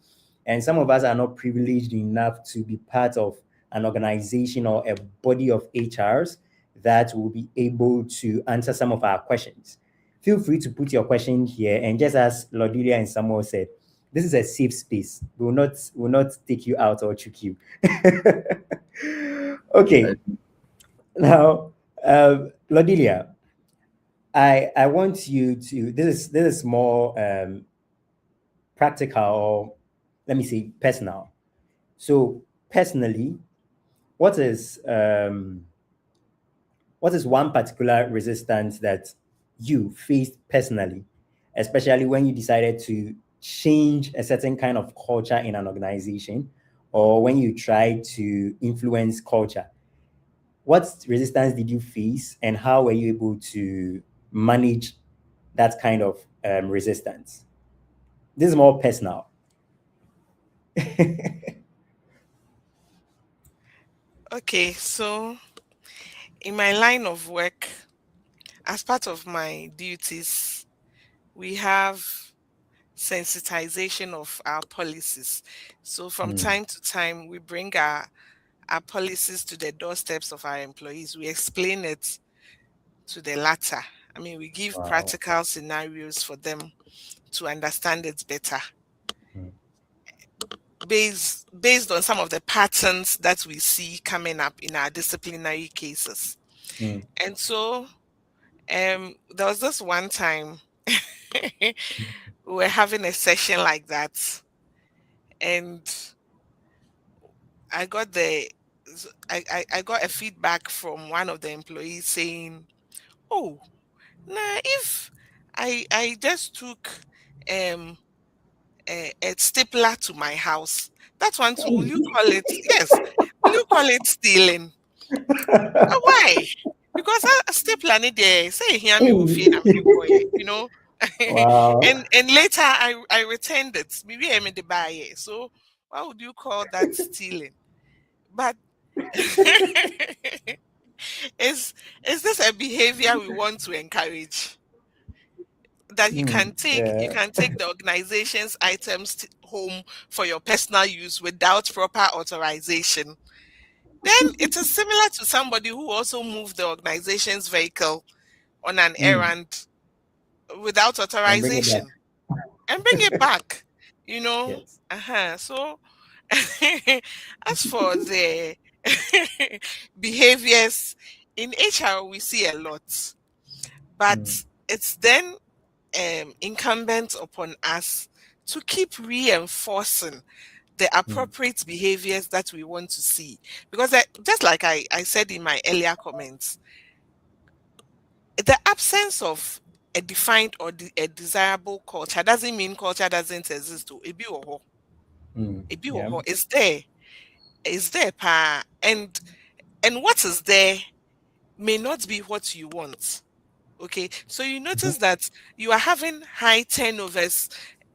and some of us are not privileged enough to be part of an organization or a body of HRs that will be able to answer some of our questions. Feel free to put your question here, and just as Lodilia and Samuel said, this is a safe space. We will not take you out or trick you. Okay, now, Lodilia, I want you to, this is more practical, or let me say personal. So personally, what is um what is one particular resistance that you faced personally, especially when you decided to change a certain kind of culture in an organization, or when you tried to influence culture? What resistance did you face, and how were you able to manage that kind of resistance? This is more personal. Okay, so in my line of work, as part of my duties, we have sensitization of our policies. So from Mm, time to time, we bring our policies to the doorsteps of our employees. We explain it to the latter. I mean, we give wow. practical scenarios for them to understand it better Mm, based on some of the patterns that we see coming up in our disciplinary cases. mm, And so there was this one time we were having a session like that, and I got I got a feedback from one of the employees saying, "Oh, nah, if I just took um a stapler to my house, that one too, will you call it? Yes, will you call it stealing? Why? Because a stapler need there. Say hear me will feed and few boy, you know." Wow. And later I returned it. Maybe I made the buy it. So why would you call that stealing? But is is this a behavior we want to encourage? That you Yeah. can take the organization's items home for your personal use without proper authorization. Then it is similar to somebody who also moved the organization's vehicle on an Mm. errand without And bring it back. authorization and bring it back. You know, Yes. so as for the behaviors in HR, we see a lot, Mm. but it's then incumbent upon us to keep reinforcing the Mm. appropriate behaviors that we want to see. Because just like I said in my earlier comments, the absence of a defined or a desirable culture doesn't mean culture doesn't exist. Oh, ebi wɔ hɔ. Mm. Ebi wɔ Yeah. hɔ. It's there. It's there, pa. And what is there may not be what you want. Okay, so you Mhm. notice that you are having high turnovers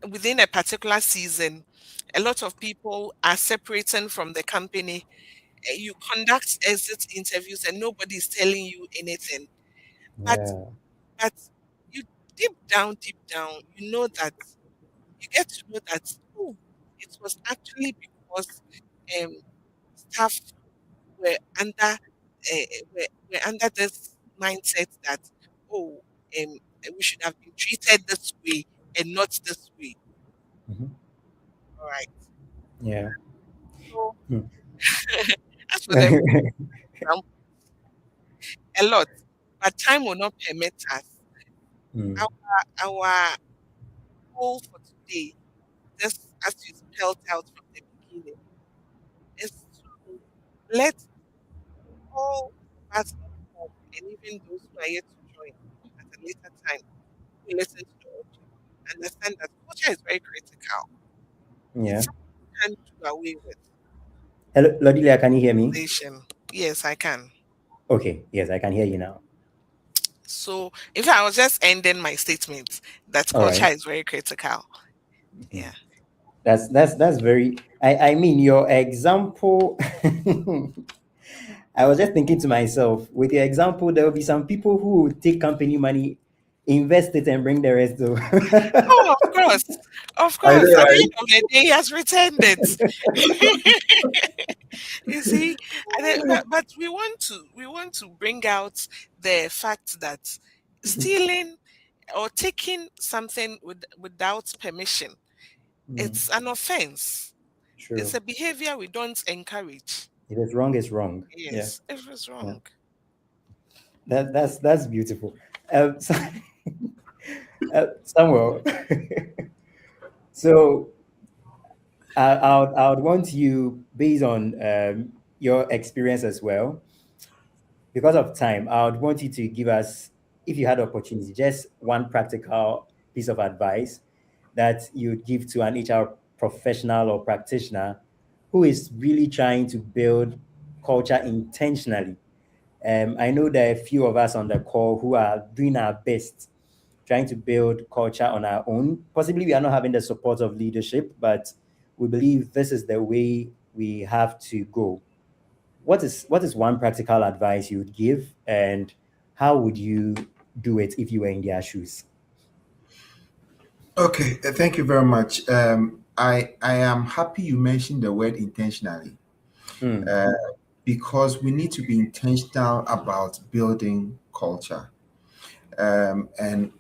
within a particular season. A lot of people are separating from the company. You conduct exit interviews and nobody is telling you anything. But Yeah. but you deep down, you know that you get to know that, oh, it was actually because um staff were under were under this mindset that, oh, we should have been treated this way and not this way. Mhm. All right. Yeah. So Mm. as for the example, a lot, but time will not permit us. Mm. Our goal for today, just as you spelled out from the beginning, is to let all of us on board and even those who are yet to join at a later time who listen to the audio understand that culture is very critical. Yeah. It's something you can't do away with. Hello, Lodilia, can you hear me? Organization. Yes, I can. Okay. Yes, I can hear you now. So, in fact, I was just ending my statement that All culture right. is very critical. Yeah. That's very. I mean, your example. I was just thinking to myself, with your example, there will be some people who will take company money, invest it, and bring the rest. To Oh, of course. Of I course. know, At the right? end of the day, he has returned it. You see, but we want to bring out the fact that stealing or taking something without permission, Mm, it's an offense. It's true. a behavior we don't encourage. If it's wrong, it's wrong. Yeah. Yes, if it's Yeah. wrong. That's beautiful. So, Samuel. So I would want you, based on your experience as well, because of time, I would want you to give us, if you had opportunity, just one practical piece of advice that you'd give to an HR professional or practitioner who is really trying to build culture intentionally. I know there are a few of us on the call who are doing our best, trying to build culture on our own. Possibly we are not having the support of leadership, but we believe this is the way we have to go. What is one practical advice you would give, and how would you do it if you were in their shoes? Okay, thank you very much. I am happy you mentioned the word intentionally, Mm, uh, because we need to be intentional about building culture. And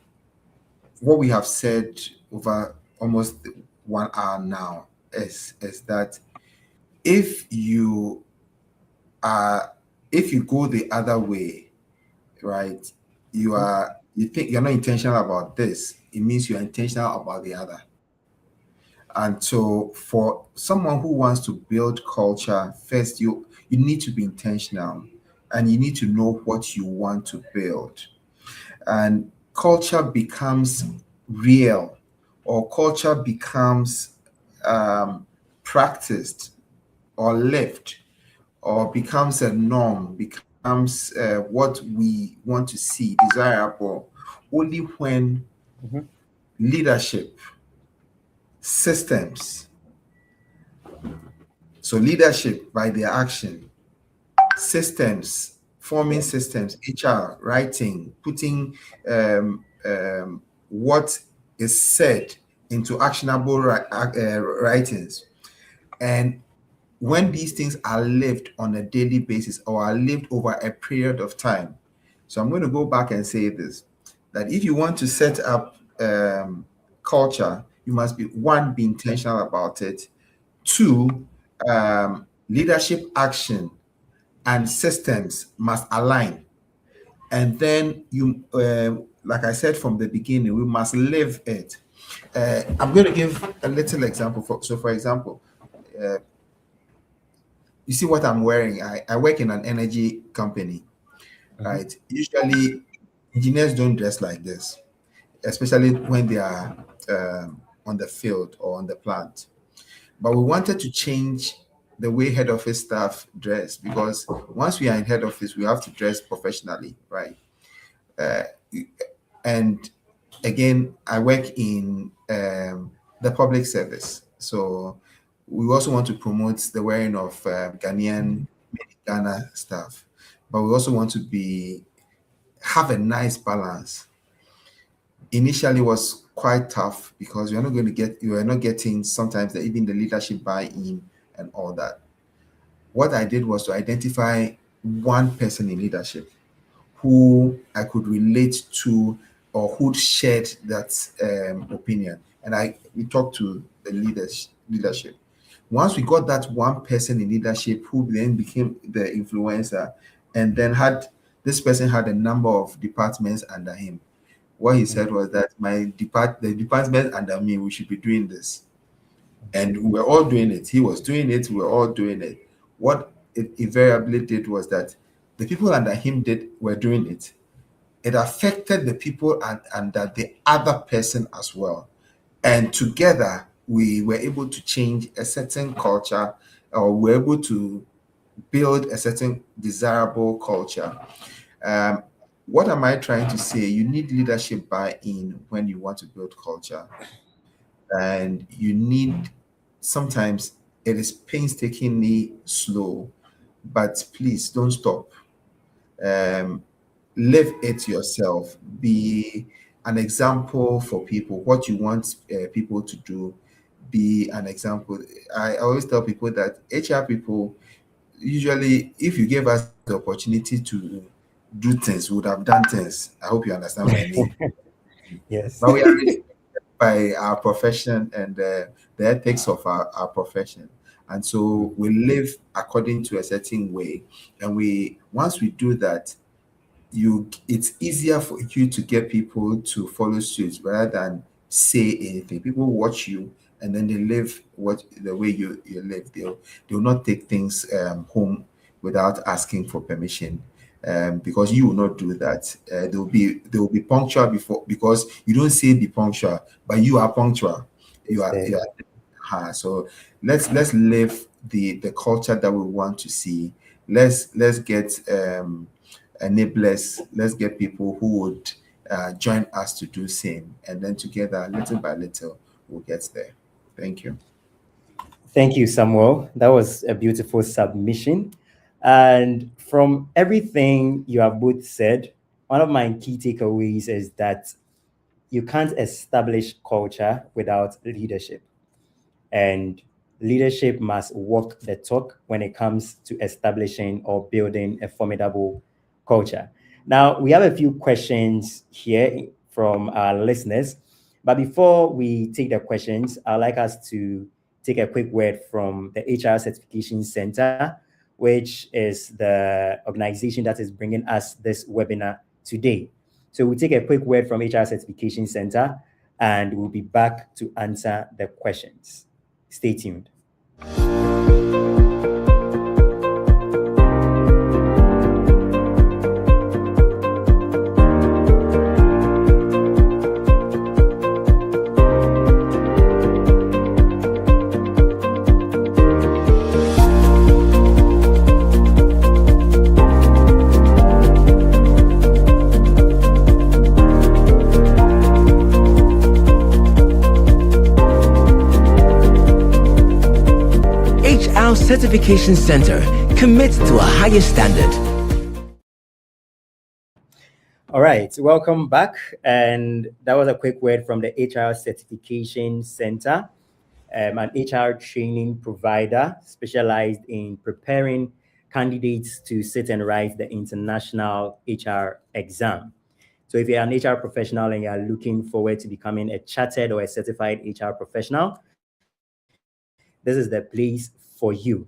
what we have said over almost 1 hour now is that if you are if you go the other way, right, you think you're not intentional about this, it means you're intentional about the other. And so for someone who wants to build culture, first you need to be intentional and you need to know what you want to build. And culture becomes real, or culture becomes practiced or lived, or becomes a norm, becomes what we want to see desirable only when Mhm. leadership systems, so leadership by their action, systems, forming Yeah. systems, HR, writing, putting what is said into actionable writings. And when these things are lived on a daily basis or are lived over a period of time. So I'm going to go back and say this, that if you want to set up culture, you must be one, be intentional about it. Two, leadership action and systems must align. And then like I said from the beginning, we must live it. I'm going to give a little example. For example, uh, you see what I'm wearing. I work in an energy company, Mhm. right? Usually, engineers don't dress like this, especially when they are on the field or on the plant. But we wanted to change the way head office staff dress, because once we are in head office, we have to dress professionally, right? Uh, and again, I work in the public service. So we also want to promote the wearing of Ghanaian made in Ghana stuff, but we also want to be have a nice balance. Initially was quite tough because you are not getting sometimes even the leadership buy-in and all that. What I did was to identify one person in leadership who I could relate to, or who shared that opinion. And we talked to the leadership. Once we got that one person in leadership who then became the influencer, and then had this person had a number of departments under him. What he said was that the department under me, we should be doing this. And we were all doing it. He was doing it, we were all doing it. What it invariably did was that the people under him were doing it. It affected the people under the other person as well. And together we were able to change a certain culture, or we were able to build a certain desirable culture. Um, what am I trying to say? You need leadership buy-in when you want to build culture, and you need, sometimes it is painstakingly slow, but please don't stop. Um, Live it yourself. Be an example for people. What you want people to do, be an example. I always tell people that HR people, usually, if you gave us the opportunity to do things, we would have done things. I hope you understand what I mean. Yes. But we are by our profession and the ethics of our profession. And so we live according to a certain way. And once we do that, it's easier for you to get people to follow suit rather than say anything. People watch you and then they live the way you live. They'll not take things home without asking for permission. Because you will not do that. They will be punctual before, because you don't say be punctual, but you are punctual. You It's are there. you are so let's live the culture that we want to see. Let's get enablers. Let's get people who would join us to do same, and then together, little by little, we'll get there. Thank you. Thank you, Samuel. That was a beautiful submission. And from everything you have both said, one of my key takeaways is that you can't establish culture without leadership. And leadership must walk the talk when it comes to establishing or building a formidable culture. Now, we have a few questions here from our listeners, but before we take the questions, I'd like us to take a quick word from the HR Certification Center, which is the organization that is bringing us this webinar today. So we take a quick word from HR Certification Center. and we'll be back to answer the questions. Stay tuned. HR Certification Center commits to a higher standard. All right, welcome back. And that was a quick word from the HR Certification Center, an HR training provider specialized in preparing candidates to sit and write the International HR exam. So if you're an HR professional and you're looking forward to becoming a chartered or a certified HR professional, this is the place for you.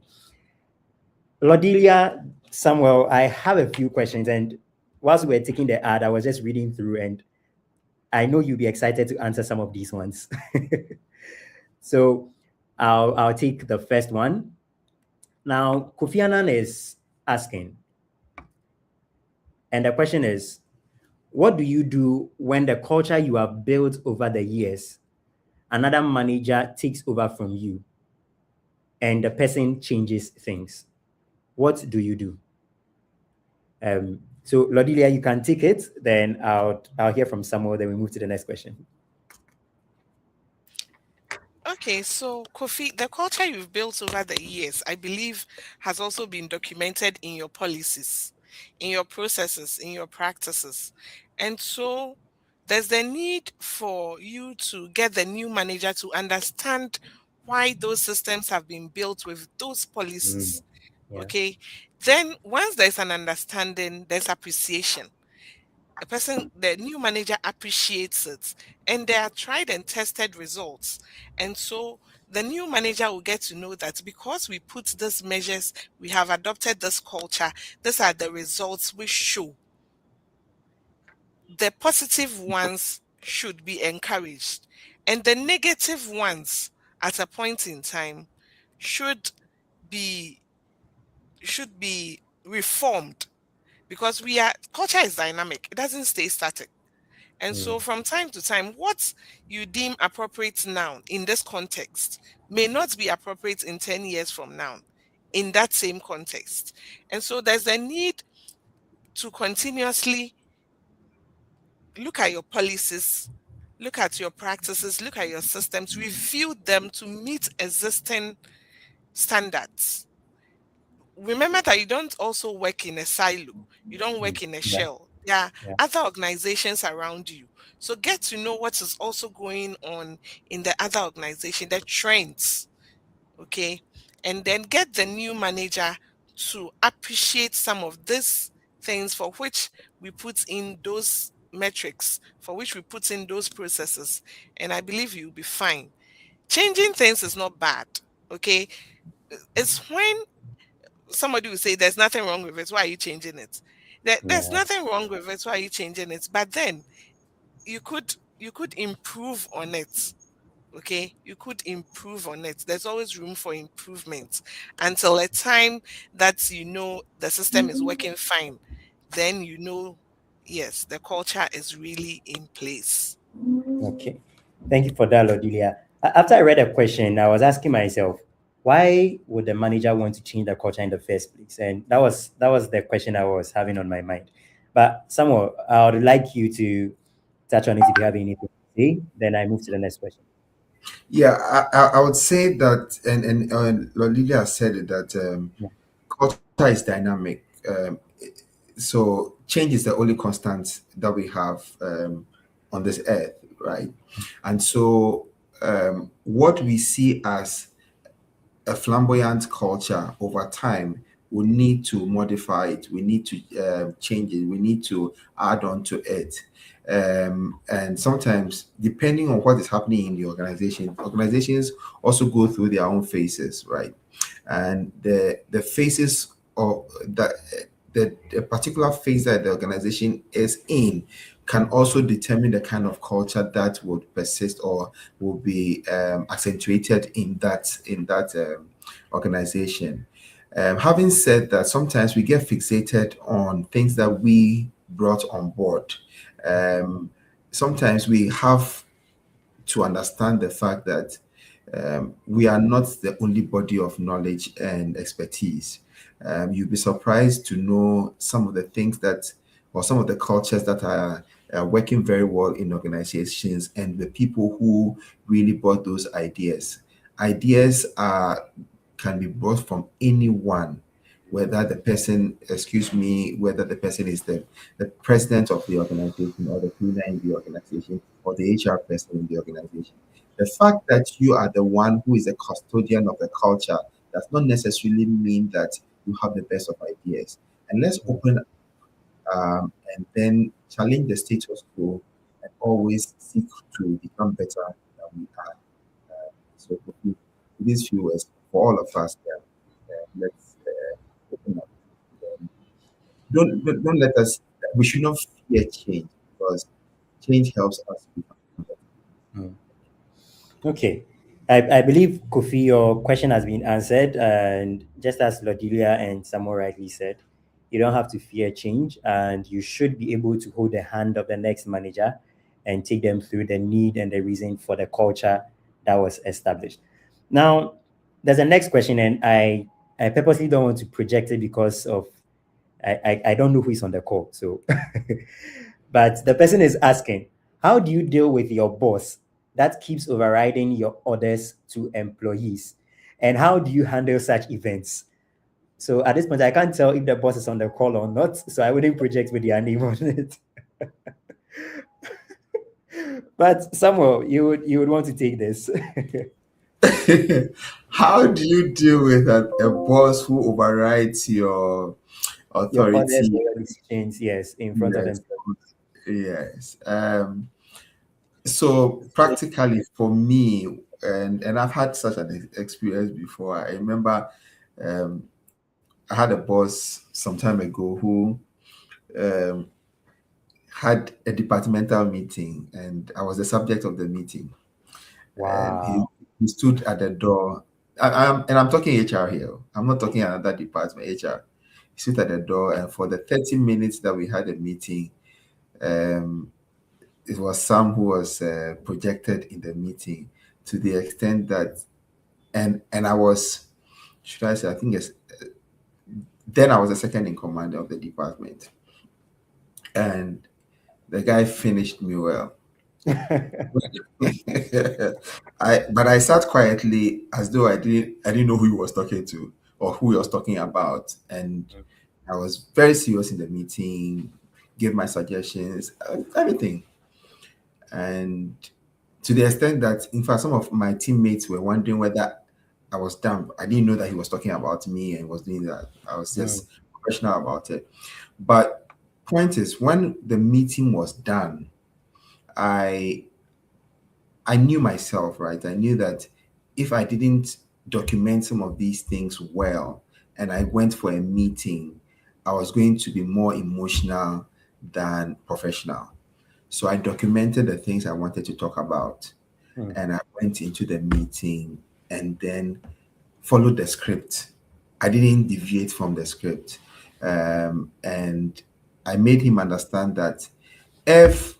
Lodilia, Samuel, I have a few questions, and whilst we were taking the ad, I was just reading through, and I know you'll be excited to answer some of these ones. So I'll take the first one. Now, Kofi Annan is asking, and the question is, what do you do when the culture you have built over the years, another manager takes over from you, and the person changes things? What do you do? So Lodilia, you can take it. Then I'll hear from Samuel. Then we move to the next question. Okay, so Kofi, the culture you've built over the years, I believe, has also been documented in your policies, in your processes, in your practices. And so there's the need for you to get the new manager to understand why those systems have been built with those policies. Yeah. Okay. Then once there's an understanding, there's appreciation. The new manager appreciates it, and there are tried and tested results. And so the new manager will get to know that because we put these measures, we have adopted this culture, these are the results we show. The positive ones should be encouraged, and the negative ones at a point in time should be reformed, because culture is dynamic, it doesn't stay static. And so from time to time, what you deem appropriate now in this context may not be appropriate in 10 years from now in that same context. And so there's a need to continuously look at your policies, look at your practices, look at your systems, review them to meet existing standards. Remember that you don't also work in a silo. You don't work in a shell. There are other organizations around you. So get to know what is also going on in the other organization, the trends. Okay. And then get the new manager to appreciate some of these things for which we put in those metrics, for which we put in those processes. And I believe you'll be fine. Changing things is not bad. Okay. It's when somebody will say there's nothing wrong with it, why are you changing it? There's nothing wrong with it, why are you changing it? But then you could improve on it. Okay, you could improve on it. There's always room for improvement until a time that the system is working fine. Then yes, the culture is really in place. Okay. Thank you for that, Lodilia. After I read the question, I was asking myself, why would the manager want to change the culture in the first place? And that was the question I was having on my mind. But Samuel, I would like you to touch on it if you have anything to say. Then I move to the next question. Yeah, I would say that, and Lolilia said it, that culture is dynamic. So change is the only constant that we have on this earth, right? And so what we see as a flamboyant culture over time, we need to modify it, we need to change it, we need to add on to it. And sometimes, depending on what is happening in the organization, organizations also go through their own phases, right? And the phases of the particular phase that the organization is in can also determine the kind of culture that would persist or will be accentuated in that organization. Having said that, sometimes we get fixated on things that we brought on board. Um, Sometimes we have to understand the fact that we are not the only body of knowledge and expertise. You'll be surprised to know some of the things that, or some of the cultures that are working very well in organizations, and the people who really brought those ideas. Ideas can be brought from anyone, whether the person, excuse me, whether the person is the president of the organization or the cleaner in the organization or the HR person in the organization. The fact that you are the one who is a custodian of the culture does not necessarily mean that you have the best of ideas. And let's open and then challenge the status quo and always seek to become better than we are. So with these few words, for all of us, let's open up. Don't let us. We should not fear change, because change helps us become better. Mm. Okay. I believe, Kofi, your question has been answered. And just as Lodilia and Samuel rightly said, you don't have to fear change, and you should be able to hold the hand of the next manager and take them through the need and the reason for the culture that was established. Now, there's a next question, and I purposely don't want to project it because of I don't know who is on the call. So, but the person is asking, how do you deal with your boss that keeps overriding your orders to employees? And how do you handle such events? So at this point, I can't tell if the boss is on the call or not. So I wouldn't project with their name on it. But Samuel, you would want to take this. How do you deal with a boss who overrides your Your orders authority? or your decisions, yes, in front of Yes, employees. yes. So practically for me, and I've had such an experience before. I remember um, I had a boss some time ago who um, had a departmental meeting, and I was the subject of the meeting. And Wow. he stood at the door. I'm talking HR here. I'm not talking another department, HR. He stood at the door, and for the 30 minutes that we had a meeting, um, it was Sam who was projected in the meeting, to the extent that, and I was, should I say, I think it's, then I was the second in command of the department, and the guy finished me well. But I sat quietly as though I didn't know who he was talking to or who he was talking about, and I was very serious in the meeting, gave my suggestions, everything. And to the extent that, in fact, some of my teammates were wondering whether I was dumb. I didn't know that he was talking about me and was doing that. I was Mm, just professional about it. But point is, when the meeting was done, I I knew myself, right? I knew that if I didn't document some of these things well, and I went for a meeting, I was going to be more emotional than professional. So I documented the things I wanted to talk about, mm, and I went into the meeting and then followed the script. I didn't deviate from the script. And I made him understand that if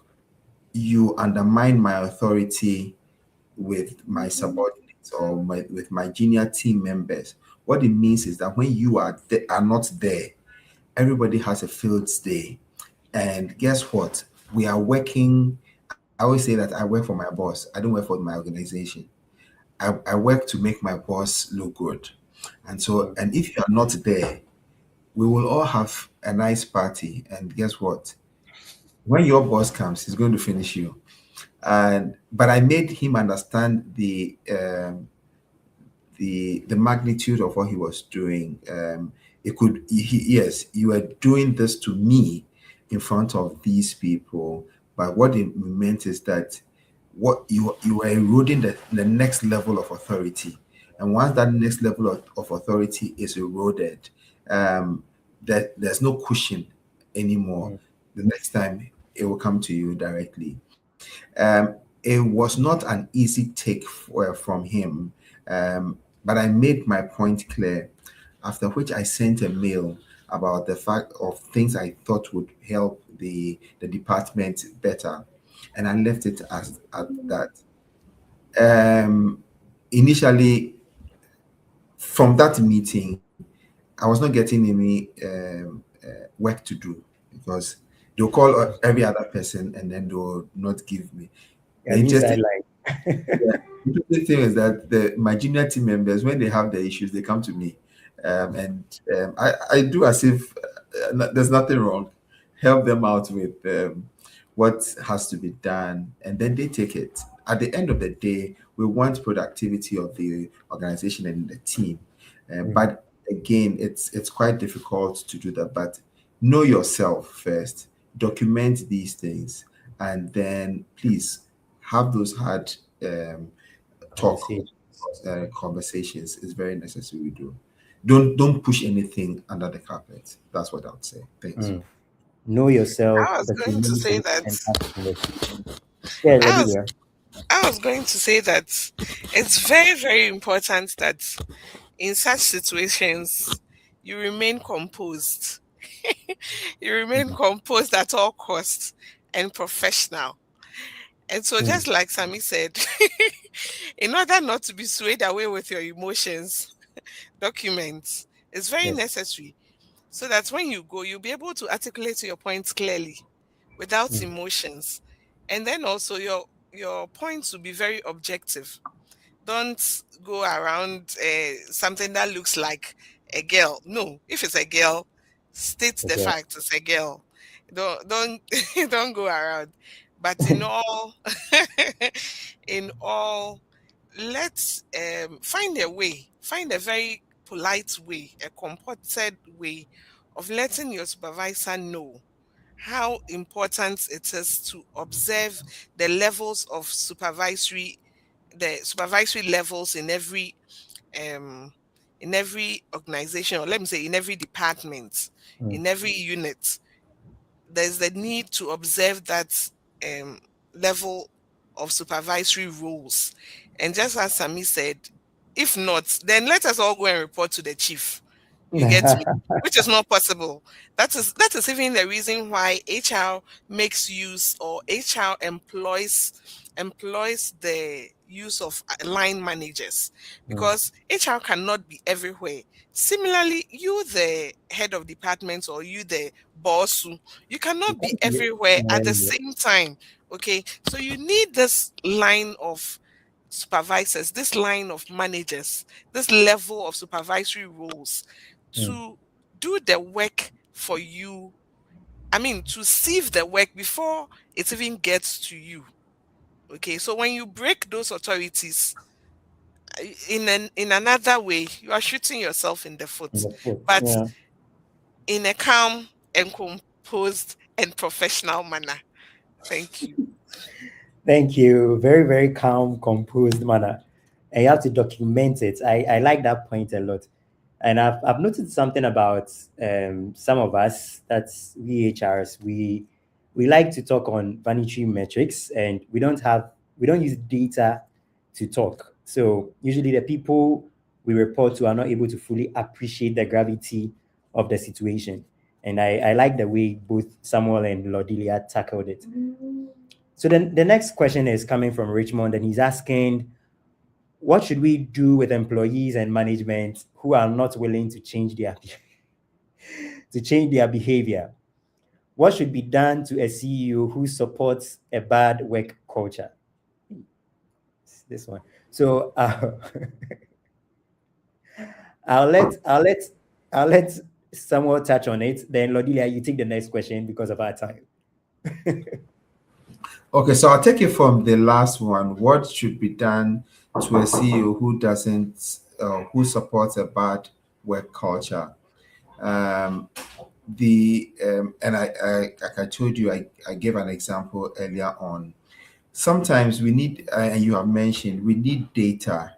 you undermine my authority with my subordinates or with my junior team members, what it means is that when you are not there, everybody has a field day. And guess what? We are working. I always say that I work for my boss. I don't work for my organization. I work to make my boss look good. And so, mm, and if you are not there, we will all have a nice party. And guess what? When your boss comes, he's going to finish you. And but I made him understand the magnitude of what he was doing. It could yes, you are doing this to me in front of these people, but what it meant is that what you are eroding the next level of authority, and once that next level of authority is eroded, that there's no cushion anymore. mm, The next time it will come to you directly. It was not an easy take from him, but I made my point clear, after which I sent a mail about the fact of things I thought would help the department better, and I left it as at that. Initially, from that meeting, I was not getting any work to do because they'll call every other person and then they'll not give me. Yeah, The being interesting, sidelined. yeah, interesting thing is that my junior team members, when they have the issues, they come to me, and I do as if there's nothing wrong, help them out with what has to be done, and then they take it. At the end of the day, we want productivity of the organization and the team, but again, it's quite difficult to do that. But know yourself first, document these things, and then please have those hard talk Conversation. conversations. Is very necessary. We do. Don't push anything under the carpet. That's what I would say. Thanks. Know yourself, I was going to document say it, that and have conversations. Yeah, I was Rodilia. I was going to say that it's very, very important that in such situations you remain composed. You remain composed at all costs and professional. And so, Mm, just like Sammy said, in order not to be swayed away with your emotions, documents is very yes. necessary so that when you go, you'll be able to articulate your points clearly without Mm, emotions. And then also your points will be very objective. Don't go around something that looks like a girl. No, if it's a girl, state the okay. fact it's a girl. Don't don't go around. But in all, in all, let's find a way, find a very polite way, a comported way of letting your supervisor know how important it is to observe the levels of supervisory levels um in every organization, or let me say in every department, Mm, in every unit. There's the need to observe that um level of supervisory roles. And just as Sami said, if not, then let us all go and report to the chief. You get me? Which is not possible. That is even the reason why HR makes use, or HR employs the use of line managers, mm. because HR cannot be everywhere. Similarly, you the head of department, or you the boss, you You cannot be can't be everywhere at the anywhere. same time. Okay, so you need this line of supervisors, this line of managers, this level of supervisory roles Mm, to do the work for you. I mean, to sieve the work before it even gets to you. Okay, so when you break those authorities in another way, you are shooting yourself in the in foot. the foot. But Yeah. in a calm and composed and professional manner. Thank you. Thank you. Very, very calm, composed manner. And you have to document it. I like that point a lot. And I've noticed something about some of us, that's we HRs, we like to talk on vanity metrics, and we don't use data to talk. So usually the people we report to are not able to fully appreciate the gravity of the situation. And I like the way both Samuel and Lodilia tackled it. So then the next question is coming from Richmond, and he's asking, what should we do with employees and management who are not willing to change their to change their behavior? What should be done to a CEO who supports a bad work culture? This one. So I'll let I'll let Samuel touch on it. Then Lodilia, you take the next question because of our time. Okay, so I'll take it from the last one. What should be done to a CEO who doesn't, who supports a bad work culture? And like I told you, I gave an example earlier on. Sometimes we need, and you have mentioned, we need data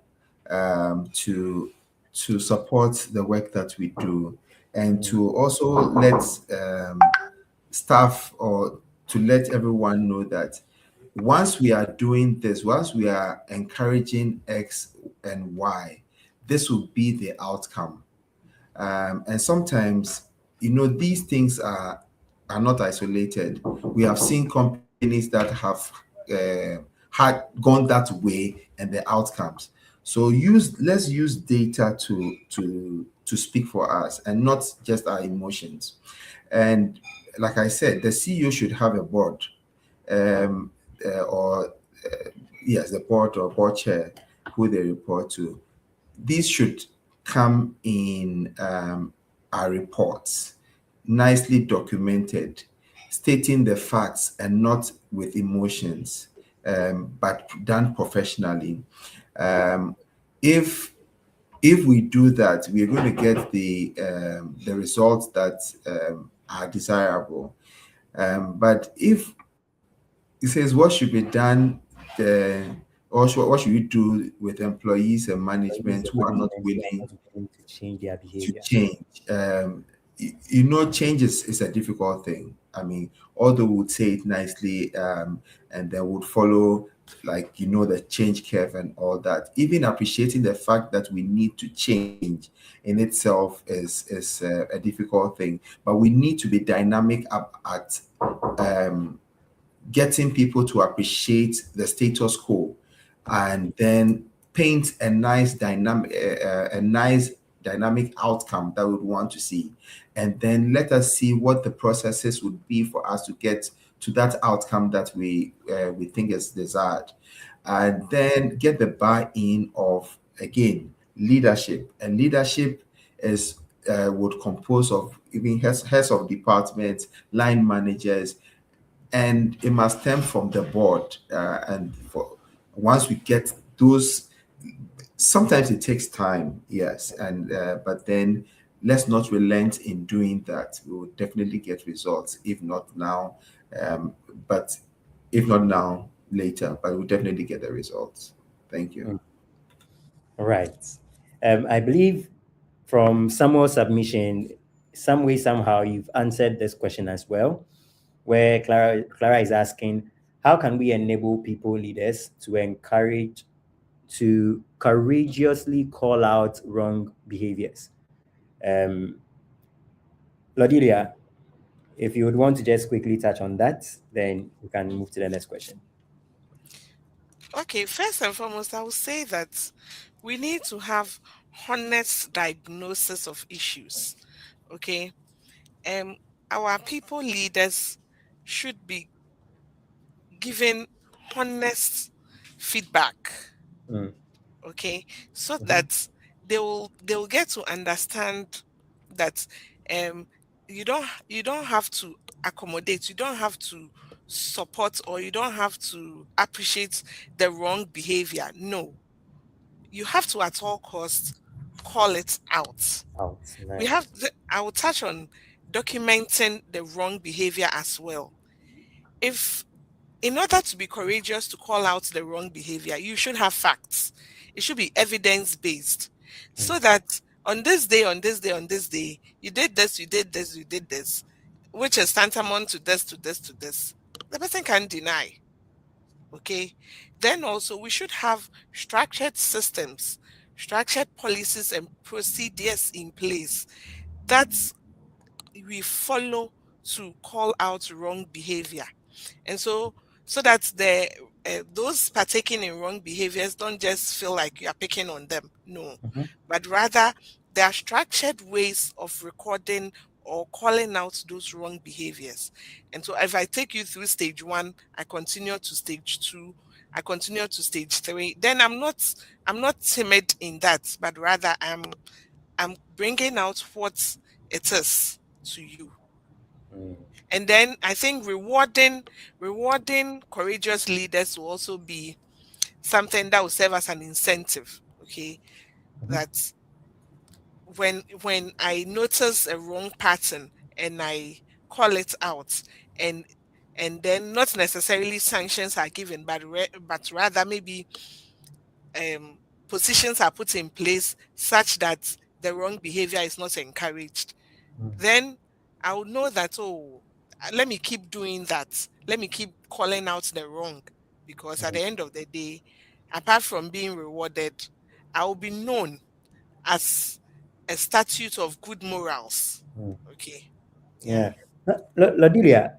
to support the work that we do, and to also let staff or to let everyone know that once we are doing this, once we are encouraging X and Y, this will be the outcome. And sometimes, these things are not isolated. We have seen companies that have had gone that way and the outcomes. So let's use data to speak for us and not just our emotions. And like I said, the CEO should have a board, um, or yes, the board or board chair who they report to. These should come in our reports, nicely documented, stating the facts and not with emotions, but done professionally. Um, if if we do that, we're going to get the results that are desirable. But if it says what should be done, uh, what should we do with employees and management Employees and who are not management who are willing not willing to change their to behavior. change? Change is a difficult thing. I mean, although we would say it nicely, and then would follow, like, the change curve and all that. Even appreciating the fact that we need to change in itself is a difficult thing. But we need to be dynamic up at getting people to appreciate the status quo, and then paint a nice dynamic outcome that we would want to see, and then let us see what the processes would be for us to get to that outcome that we think is desired, and then get the buy-in of, again, leadership. And leadership is would compose of even heads of departments, line managers, and it must stem from the board. And for once we get those, sometimes it takes time, yes, and but then let's not relent in doing that. We will definitely get results, if not now, um, but if not now, later. But we'll definitely get the results. Thank you. Mm. All right. I believe from Samuel's submission, some way, somehow, you've answered this question as well, where Clara is asking, how can we enable people leaders to courageously call out wrong behaviors? Um, Lodilia, if you would want to just quickly touch on that, then we can move to the next question. Okay, first and foremost, I would say that we need to have honest diagnosis of issues. Okay. Um, our people leaders should be given honest feedback. Mm, Okay, so mhm, that they will get to understand that um you don't have to accommodate, you don't have to support, or you don't have to appreciate the wrong behavior. No, you have to at all costs call it out. out. We have Nice. I will touch on documenting the wrong behavior as well. If In order to be courageous to call out the wrong behavior, you should have facts. It should be evidence based. Mm, So that on this day, on this day, on this day, you did this, you did this, you did this, which is tantamount to this, to this, to this. The person can deny. Okay. Then also, we should have structured systems, structured policies, and procedures in place that we follow to call out wrong behavior. And so that the those partaking in wrong behaviors don't just feel like you are picking on them. No, mhm, but rather there are structured ways of recording or calling out those wrong behaviors. And so if I take you through stage one, I continue to stage two, I continue to stage three, then I'm not timid in that, but rather I'm bringing out what it is to you. mm, And then I think rewarding courageous leaders will also be something that will serve as an incentive. Okay, mhm, that when I notice a wrong pattern and I call it out, and then not necessarily sanctions are given, but rather maybe um positions are put in place such that the wrong behavior is not encouraged, mm, then I would know that, oh, let me keep doing that. Let me keep calling out the wrong, because at Mm, the end of the day, apart from being rewarded, I will be known as a statute of good morals. mm. Okay. Yeah. Yeah. Lodilia,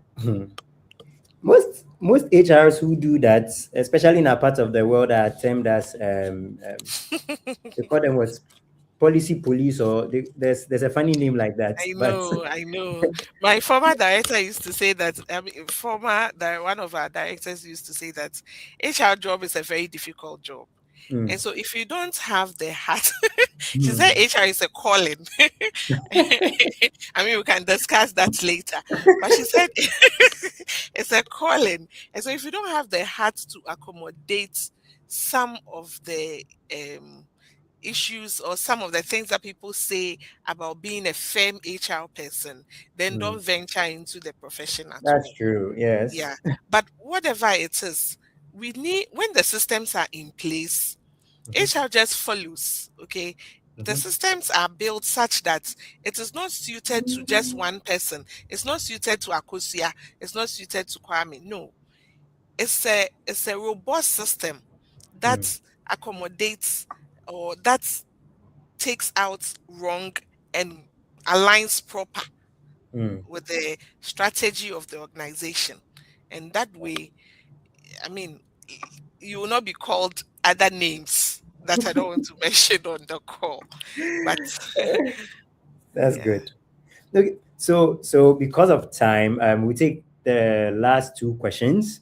most HRs who do that, especially in a part of the world, are termed as they call them what, policy police, or there's a funny name like that. I But know, I know. My former director used to say that. I mean, one of our directors used to say that HR job is a very difficult job, mm, and so if you don't have the heart, she said mm, HR is a calling. I mean, we can discuss that later, but she said it's a calling, and so if you don't have the heart to accommodate some of the issues or some of the things that people say about being a firm HR person, then mm. don't venture into the profession at That's all. true. Yes. Yeah. But whatever it is, we need, when the systems are in place, Mhm, HR just follows. Okay. The mhm, systems are built such that it is not suited to just one person. It's not suited to Akosia. It's not suited to Kwame. No, it's a robust system mm, that accommodates, or that takes out wrong and aligns proper mm. with the strategy of the organization. And that way, I mean, you will not be called other names that I don't want to mention on the call. But That's yeah. good. Okay, so because of time, we take the last two questions,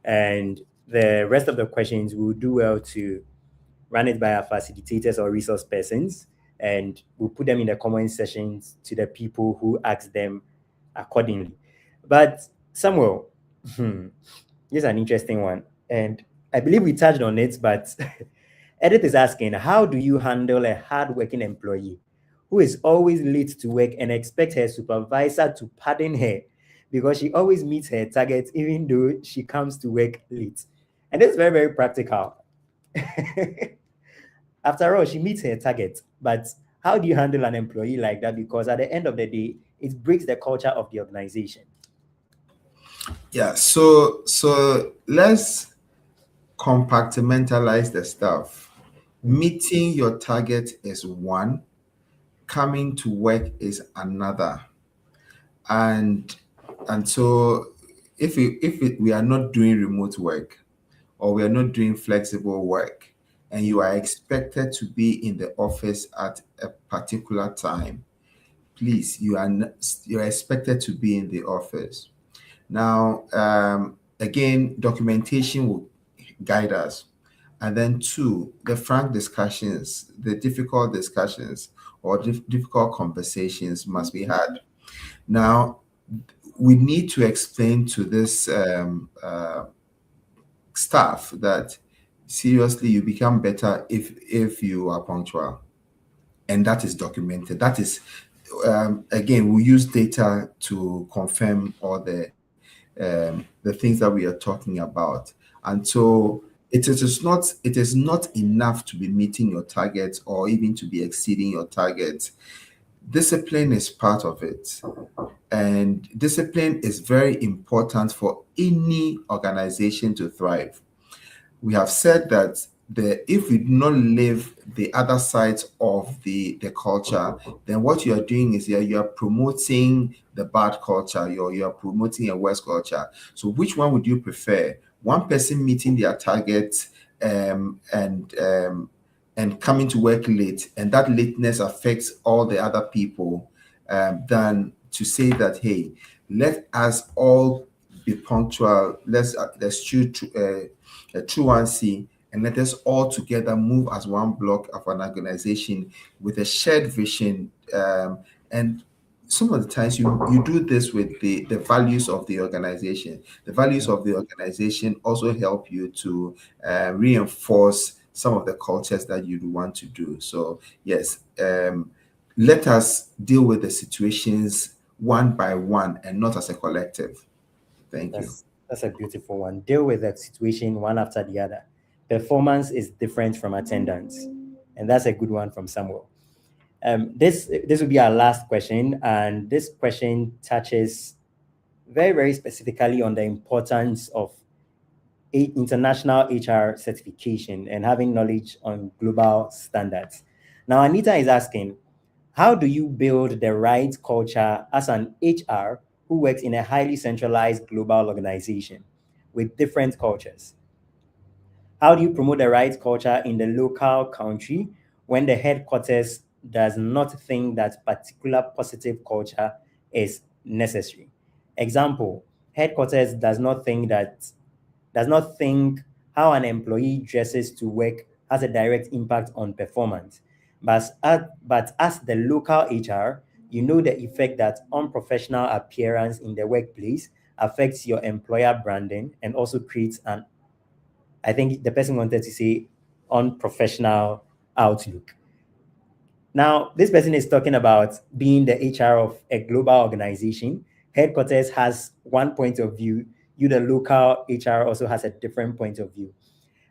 and the rest of the questions we'll do well to run it by our facilitators or resource persons, and we'll put them in the comment sessions to the people who ask them accordingly. But Samuel, this is an interesting one, and I believe we touched on it, but Edith is asking, how do you handle a hardworking employee who is always late to work and expect her supervisor to pardon her because she always meets her targets even though she comes to work late? And this is very, very practical. After all, she meets her target. But how do you handle an employee like that? Because at the end of the day, it breaks the culture of the organization. Yeah, so let's compartmentalize the stuff. Mm, Meeting your target is one, coming to work is another. And so we are not doing remote work, or we are not doing flexible work, and you are expected to be in the office at a particular time, please, you're expected to be in the office. Now, again, documentation will guide us. And then two, the frank discussions, the difficult discussions or difficult conversations must be had. Now, we need to explain to this staff that seriously, you become better if you are punctual, and that is documented. That is, again, we use data to confirm all the things that we are talking about. And so it is not enough to be meeting your targets or even to be exceeding your targets. Discipline is part of it. And discipline is very important for any organization to thrive. We have said that if we do not live the other sides of the culture, then what you are doing is you are promoting the bad culture. You are promoting a worse culture. So which one would you prefer? One person meeting their targets and coming to work late, and that lateness affects all the other people, than to say that, hey, let us all be punctual. Let's choose a true one C, and let us all together move as one block of an organization with a shared vision. And some of the times you do this with the values of the organization. The values mm, of the organization also help you to reinforce some of the cultures that you want to do. So yes, let us deal with the situations one by one and not as a collective. Thank you. that's a beautiful one. Deal with that situation one after the other. Performance is different from attendance, and that's a good one from Samuel. This will be our last question, and this question touches very, very specifically on the importance of international HR certification and having knowledge on global standards. Now, Anita is asking, how do you build the right culture as an HR who works in a highly centralized global organization with different cultures? How do you promote the right culture in the local country when the headquarters does not think that particular positive culture is necessary? Example, headquarters does not think how an employee dresses to work has a direct impact on performance. But as the local HR, you know the effect that unprofessional appearance in the workplace affects your employer branding and also creates an, I think the person wanted to say, unprofessional outlook. Now, this person is talking about being the HR of a global organization. Headquarters has one point of view. You, the local HR, also has a different point of view.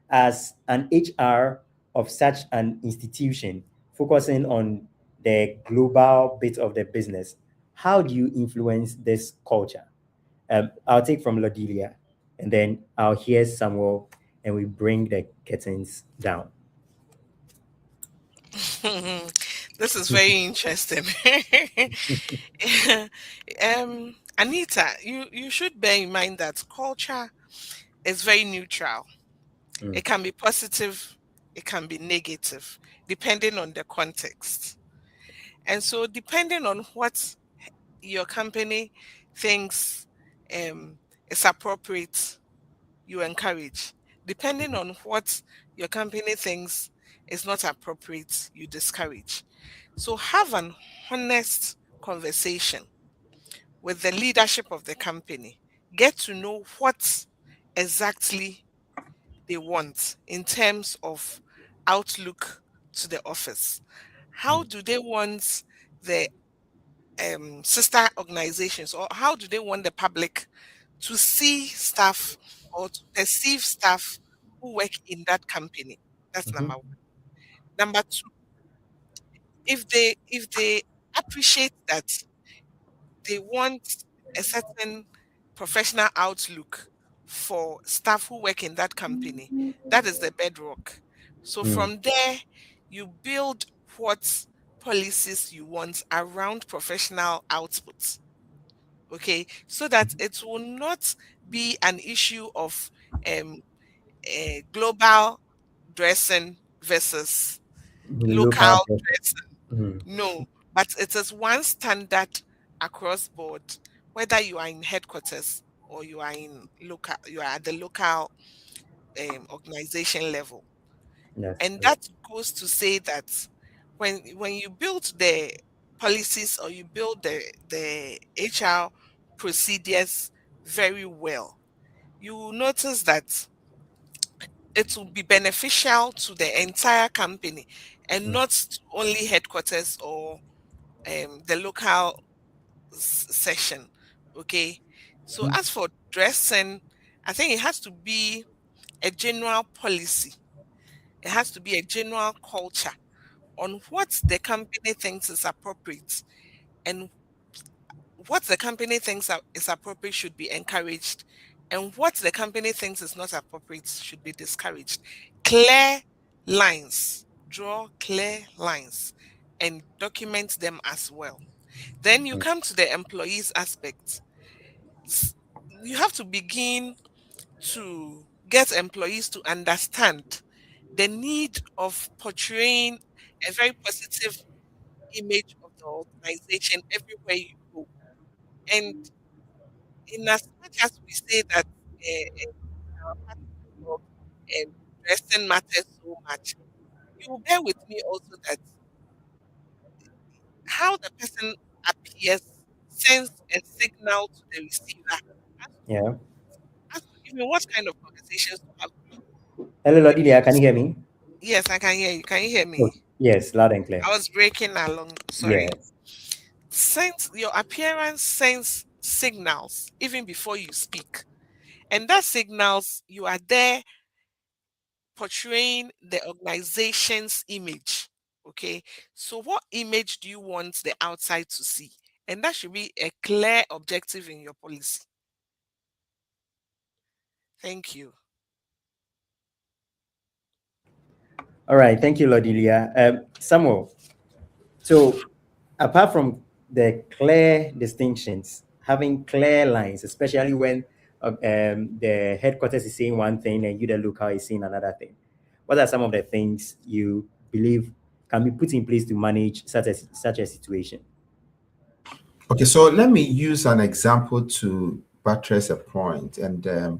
As an HR of such an institution, focusing on the global bit of the business, how do you influence this culture? I'll take from Lodelia, and then I'll hear Samuel, and we bring the curtains down. This is very interesting. Anita, you should bear in mind that culture is very neutral. Mm, It can be positive, it can be negative, depending on the context. And so, depending on what your company thinks is appropriate, you encourage. Depending on what your company thinks is not appropriate, you discourage. So have an honest conversation with the leadership of the company. Get to know what exactly they want in terms of outlook to the office. How mm, do they want the sister organizations, or how do they want the public to see staff or to perceive staff who work in that company? That's number mhm, one. Number two, if they appreciate that they want a certain professional outlook for staff who work in that company, that is the bedrock. So mm, from there, you build what policies you want around professional output. Okay, so that it will not be an issue of um, global dressing versus local local person. dressing. Mm, No, but it is one standard across board, whether you are in headquarters or you are at the local organization level. that's And true. that goes to say that when you build the policies or you build the HR procedures very well, you will notice that it will be beneficial to the entire company and Mm, not to only headquarters or the local section. Okay. So mhm, as for dressing, I think it has to be a general policy. It has to be a general culture on what the company thinks is appropriate, and what the company thinks is appropriate should be encouraged, and what the company thinks is not appropriate should be discouraged. Clear lines, draw clear lines, and document them as well. Then you mm, come to the employees aspect. S- You have to begin to get employees to understand the need of portraying a very positive image of the organization everywhere you go. And in as much as we say that our part of the job, dressing matters so much, you will bear with me also that how the person appears sends a signal to the receiver yeah. as to even what kind of conversations to have with you. Hello, Lodelia, can you hear me? Yes, I can hear you. Can you hear Oh, me? yes, loud and clear. I was breaking along. Sorry. Yes. Sense your appearance sends signals even before you speak. And that signals you are there portraying the organization's image. Okay. So what image do you want the outside to see? And that should be a clear objective in your policy. Thank you. All right, thank you, Lodilia. Samuel, so apart from the clear distinctions, having clear lines, especially when the headquarters is saying one thing and you, the local, is saying another thing, what are some of the things you believe can be put in place to manage such a situation? Okay, so let me use an example to buttress a point. And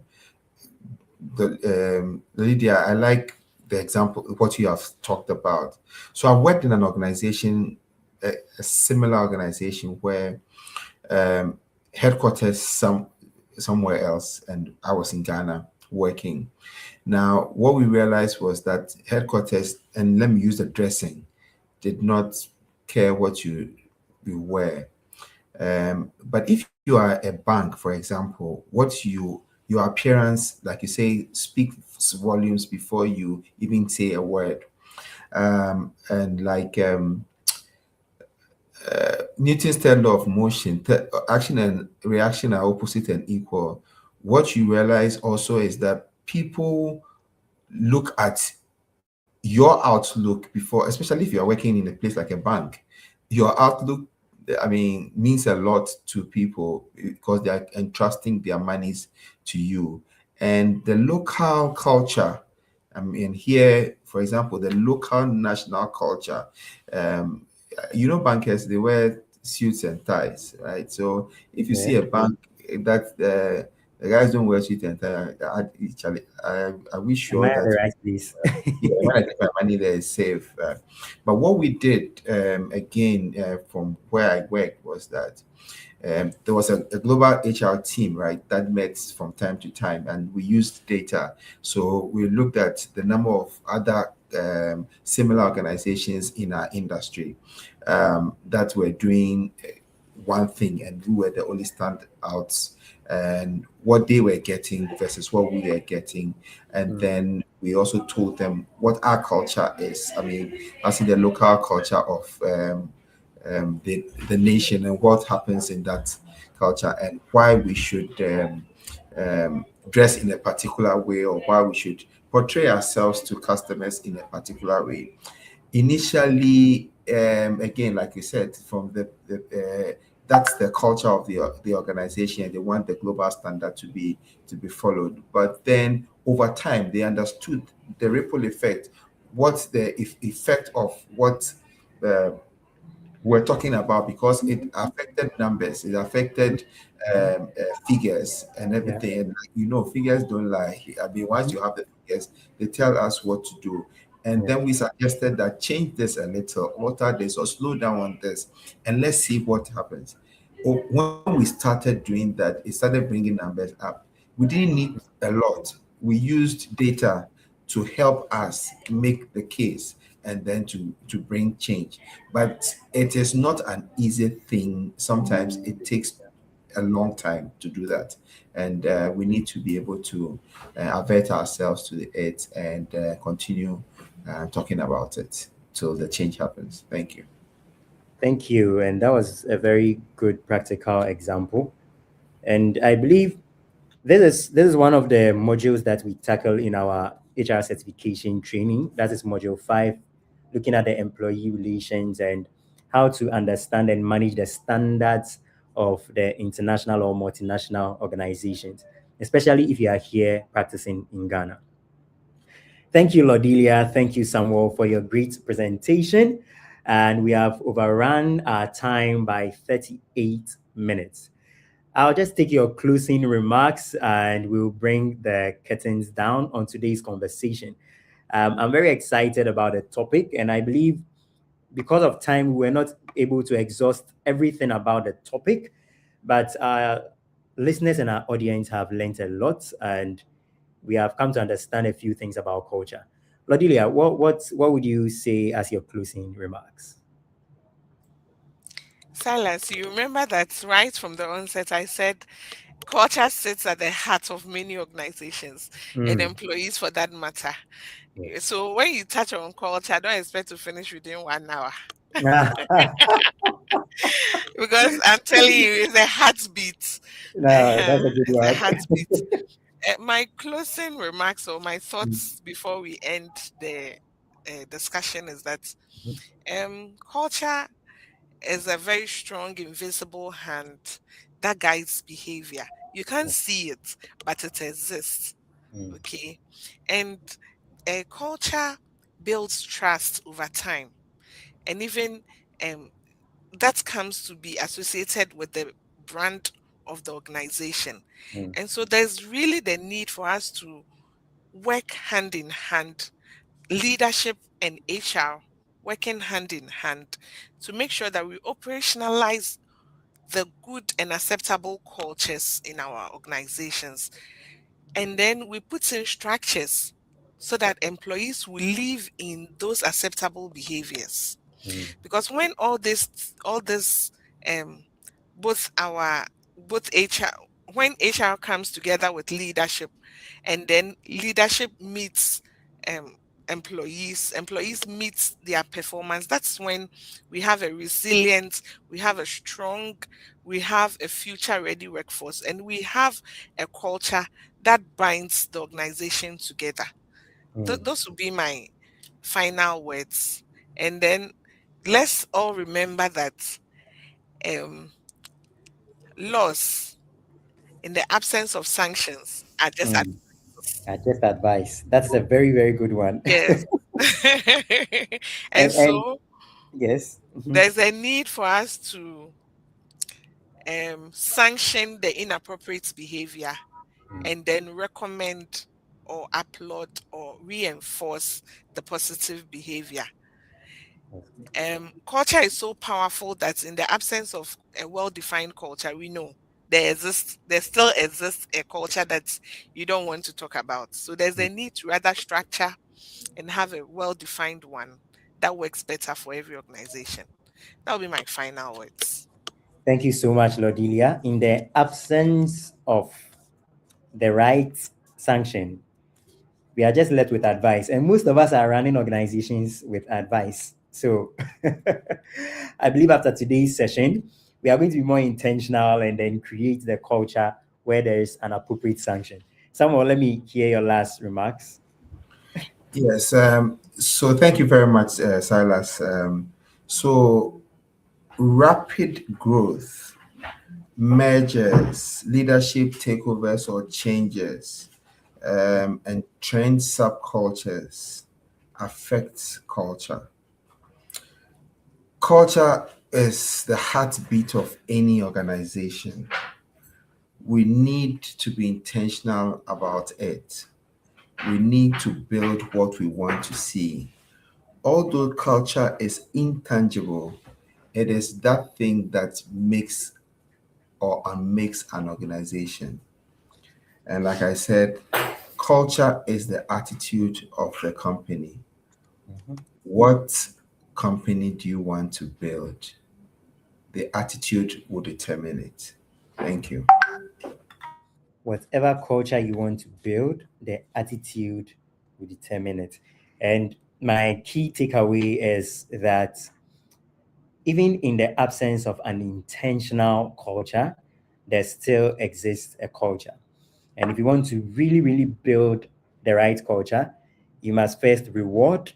Lydia, I like the example, what you have talked about. So I worked in an organization, a similar organization where headquarters somewhere else, and I was in Ghana working. Now, what we realized was that headquarters, and let me use the dressing, did not care what you wear. But if you are a bank, for example, your appearance, like you say, speaks volumes before you even say a word. And like Newton's third law of motion, action and reaction are opposite and equal. What you realize also is that people look at your outlook before, especially if you are working in a place like a bank, your outlook, I mean, means a lot to people because they are entrusting their monies to you. And the local culture, I mean, here, for example, the local national culture, um, bankers, they wear suits and ties, right? So if you see Yeah, a bank that the guys don't wear suit and tie, I wish am sure I at the that right place? yeah, when I take my money there is safe. But what we did, again, from where I worked, was that there was a global HR team, right, that met from time to time, and we used data. So we looked at the number of other similar organizations in our industry that were doing one thing, and we were the only standouts, and what they were getting versus what we were getting. And Mm, then we also told them what our culture is. I mean, as in the local culture of the nation, and what happens in that culture, and why we should dress in a particular way, or why we should portray ourselves to customers in a particular way. Initially, again, like you said, from that's the culture of the organization, and they want the global standard to be followed. But then over time, they understood the ripple effect, what's the effect of what uh, we're talking about, because it affected numbers, it affected figures and yeah, everything. And figures don't lie. I mean, once mhm, you have the figures, they tell us what to do. And yeah, then we suggested that change this a little, alter this, or slow down on this, and let's see what happens. When we started doing that, it started bringing numbers up. We didn't need a lot. We used data to help us make the case, and then to bring change. But it is not an easy thing. Sometimes it takes a long time to do that, and we need to be able to avert ourselves to it, and continue talking about it till the change happens. Thank you. thank you. And that was a very good practical example. And I believe this is one of the modules that we tackle in our HR certification training. That is module 5, looking at the employee relations and how to understand and manage the standards of the international or multinational organizations, especially if you are here practicing in Ghana. Thank you, Lodilia. Thank you, Samuel, for your great presentation. And we have overrun our time by 38 minutes. I'll just take your closing remarks and we'll bring the curtains down on today's conversation. I'm very excited about the topic, and I believe because of time, we were not able to exhaust everything about the topic, but our listeners and our audience have learned a lot, and we have come to understand a few things about culture. Lodilia, what would you say as your closing remarks? Silas, you remember that right from the onset, I said culture sits at the heart of many organizations and Mm, employees for that matter. yes. So when you touch on culture, don't expect to finish within 1 hour. Because I'm telling you, it's a heartbeat. No, that's a good It's a one. heartbeat. My closing remarks or my Mm, thoughts before we end the discussion is that mhm, culture is a very strong, invisible hand that guides behavior. You can't see it, but it exists. mm, Okay. And a culture builds trust over time. And even um, that comes to be associated with the brand of the organization. mm, And so there's really the need for us to work hand in hand, leadership and HR working hand in hand to make sure that we operationalize the good and acceptable cultures in our organizations. And then we put in structures so that employees will live in those acceptable behaviors. mm, Because when all this um both our both HR when HR comes together with leadership, and then leadership meets um employees meet their performance, that's when we have a resilient, we have a strong, we have a future ready workforce, and we have a culture that binds the organization together. mm. Those would be my final words. And then let's all remember that um, laws, in the absence of sanctions, are just Mm. advice. I just advice. That's a very, very good one. Yes. And And so yes. Mhm, there's a need for us to sanction the inappropriate behavior mm, and then recommend or applaud or reinforce the positive behavior. okay. Culture is so powerful that in the absence of a well-defined culture, we know there still exists a culture that you don't want to talk about. So there's Mm. a need to rather structure and have a well-defined one that works better for every organization. That will be my final words. Thank you so much, Lordelia. In the absence of the right sanction, we are just left with advice. And most of us are running organizations with advice. So I believe after today's session, we are going to be more intentional and then create the culture where there is an appropriate sanction. Samuel, let me hear your last remarks. Yes. So thank you very much, Silas. So rapid growth, mergers, leadership takeovers or changes, and trend subcultures affects culture. Culture is the heartbeat of any organization. We need to be intentional about it. We need to build what we want to see. Although culture is intangible, it is that thing that makes or unmakes an organization. And like I said, culture is the attitude of the company. Mhm. What company do you want to build? The attitude will determine it. Thank you. Whatever culture you want to build, the attitude will determine it. And my key takeaway is that even in the absence of an intentional culture, there still exists a culture. And if you want to really, really build the right culture, you must first reward,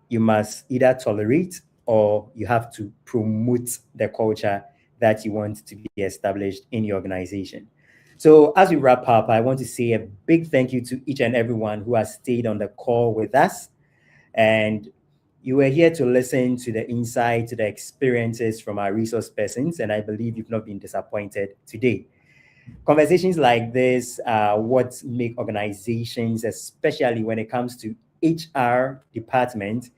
you must either tolerate, or you have to promote the culture that you want to be established in your organization. So, as we wrap up, I want to say a big thank you to each and everyone who has stayed on the call with us. And you were here to listen to the insight, to the experiences from our resource persons. And I believe you've not been disappointed today. Conversations like this are what make organizations, especially when it comes to HR department,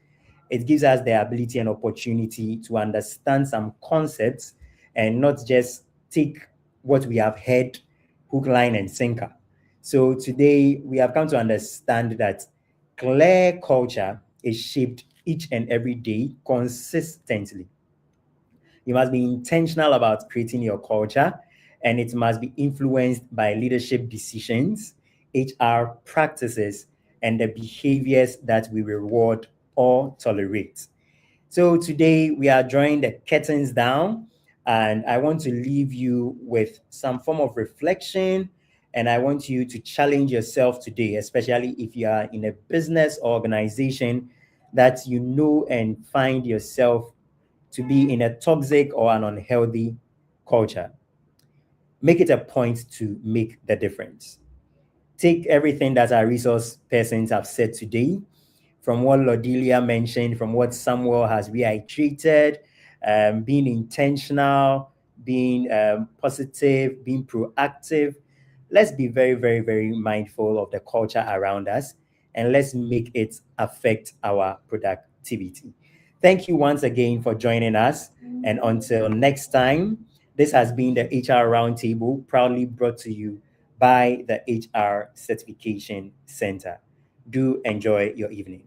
it gives us the ability and opportunity to understand some concepts and not just take what we have heard hook, line, and sinker. So today we have come to understand that clear culture is shaped each and every day consistently. You must be intentional about creating your culture, and it must be influenced by leadership decisions, HR practices, and the behaviors that we reward or tolerate. So today we are drawing the curtains down, and I want to leave you with some form of reflection. And I want you to challenge yourself today, especially if you are in a business or organization that you know and find yourself to be in a toxic or an unhealthy culture. Make it a point to make the difference. Take everything that our resource persons have said today, from what Lodelia mentioned, from what Samuel has reiterated, being intentional, being positive, being proactive. Let's be very, very, very mindful of the culture around us, and let's make it affect our productivity. Thank you once again for joining us. And until next time, this has been the HR Roundtable, proudly brought to you by the HR Certification Center. Do enjoy your evening.